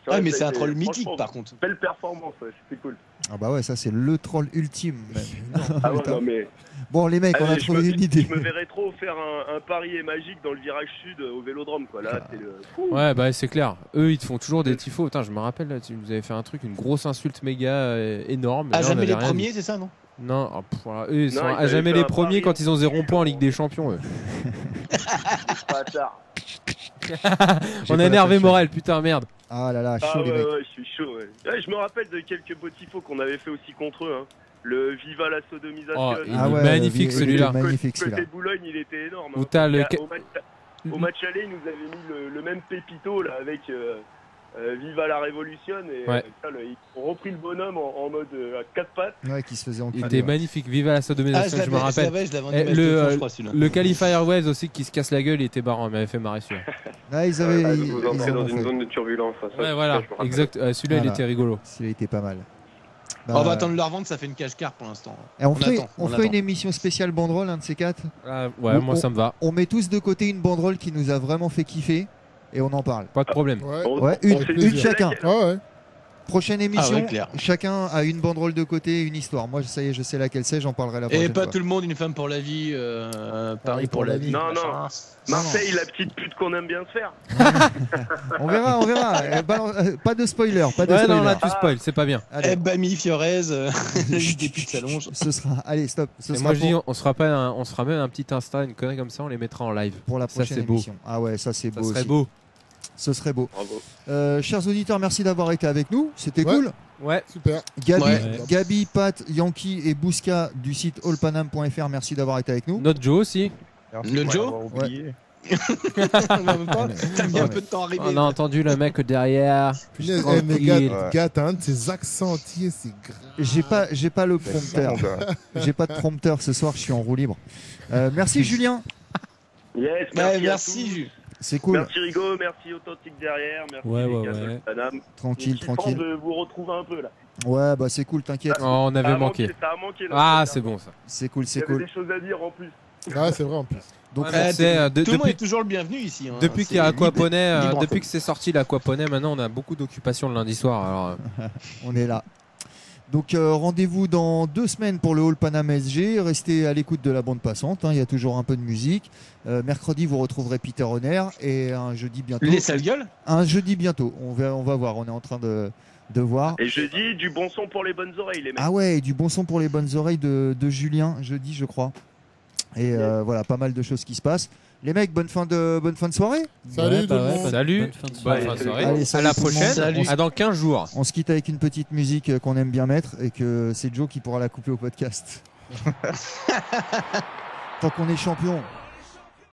S4: Ouais, mais c'est un troll mythique par contre.
S11: Belle performance, c'était cool.
S1: Ah bah ouais, ça c'est le troll ultime.
S11: Non, mais...
S1: Bon les mecs, on a trouvé une idée.
S11: Je me verrais trop faire un pari magique dans le virage sud au Vélodrome quoi. Là, c'est le...
S2: Ouais bah c'est clair. Eux ils te font toujours des tifos. Putain, je me rappelle là, vous avez fait un truc, une grosse insulte méga énorme.
S4: À jamais les premiers, c'est ça non?
S2: Non, voilà. Eux ils sont à jamais les premiers quand ils ont 0 points en Ligue des Champions. Eux. On a énervé Morel, putain merde.
S1: Ah là là, chaud les mecs.
S11: Ouais, je suis chaud. Ouais, je me rappelle de quelques beaux tifos qu'on avait fait aussi contre eux. Hein. Le Viva la sodomisation.
S2: Magnifique celui-là.
S1: Magnifique celui-là.
S11: Côté Boulogne, il était énorme.
S2: Où t'as le
S11: au match aller, ils nous avaient mis le même pépito là avec Viva la Révolution et ils ont repris le bonhomme en mode à 4 pattes.
S1: Ouais, qui se faisait enculer.
S2: Il était magnifique, Viva la sodomisation, je me rappelle. Le Qualifier Waves aussi qui se casse la gueule, il était barrant, il m'avait fait marrer celui-là.
S1: Là, ils
S11: vous entrez dans une zone de turbulence.
S2: Ouais, voilà, exact. Celui-là, il était rigolo.
S1: Celui-là était pas mal.
S4: On va attendre de le revendre, ça fait une cache-carte pour l'instant.
S1: On ferait une émission spéciale banderole, un de ces 4.
S2: Ouais, moi ça me va.
S1: On met tous de côté une banderole qui nous a vraiment fait kiffer et on en parle.
S2: Pas de problème.
S1: Une chacun.
S3: Ouais.
S1: Prochaine émission, chacun a une banderole de côté, une histoire. Moi, ça y est, je sais laquelle c'est, j'en parlerai la prochaine fois.
S4: Et pas tout le monde, une femme pour la vie, Paris pour la vie.
S11: Non. Marseille, la petite pute qu'on aime bien se faire.
S1: On verra. Pas de spoiler.
S2: Non, là, tu spoil, c'est pas bien.
S4: Bami, Fiorez, la liste des putes s'allonge.
S1: Ce sera. Allez, stop.
S2: Moi, je dis, on se fera même un petit Insta, une connerie comme ça, on les mettra en live.
S1: Pour la prochaine émission. Ah ouais, ça c'est beau.
S2: Ça serait beau.
S1: Ce serait beau.
S11: Bravo.
S1: Chers auditeurs, merci d'avoir été avec nous. C'était cool.
S2: Ouais,
S3: super.
S1: Gabi, Pat, Yankee et Bouska du site allpanam.fr, merci d'avoir été avec nous.
S2: Notre Joe aussi.
S4: Le Joe. T'as mis un peu de temps à arriver.
S2: On a entendu le mec derrière.
S3: Gars, t'as un de ces accents entiers, c'est grave.
S1: J'ai pas le prompteur. J'ai pas de prompteur ce soir, je suis en roue libre. Merci Julien.
S11: Yes,
S4: merci Jules.
S1: C'est cool.
S11: Merci Rigo, merci Authentique derrière, merci les gars de Paname.
S1: Tranquille.
S11: de vous retrouver un peu là.
S1: Ouais, bah c'est cool, t'inquiète.
S2: On avait manqué.
S11: Ça a manqué là.
S2: C'est bon ça.
S1: C'est cool.
S11: Il y avait des choses à dire en plus.
S3: Ouais, c'est vrai en plus.
S1: Donc
S4: tout le monde est toujours le bienvenu ici.
S2: Depuis qu'il y a Aquaponais, depuis que c'est sorti l'Aquaponais, maintenant on a beaucoup d'occupations le lundi soir. Alors
S1: on est là. Donc rendez-vous dans 2 semaines pour le Hall Paname SG. Restez à l'écoute de la bande passante. Il y a toujours un peu de musique. Mercredi, vous retrouverez Peter Honner et un jeudi bientôt.
S4: Les sales gueules.
S1: Un jeudi bientôt. On va voir. On est en train de voir.
S11: Et jeudi, du bon son pour les bonnes oreilles, les mecs.
S1: Ah ouais, du bon son pour les bonnes oreilles de Julien jeudi, je crois. Et voilà, pas mal de choses qui se passent. Les mecs, bonne fin de soirée.
S3: Salut tout le monde.
S2: Salut. Bonne fin de soirée.
S1: Allez,
S2: à la prochaine. À dans 15 jours.
S1: On se quitte avec une petite musique qu'on aime bien mettre et que c'est Joe qui pourra la couper au podcast. Tant qu'on est champion.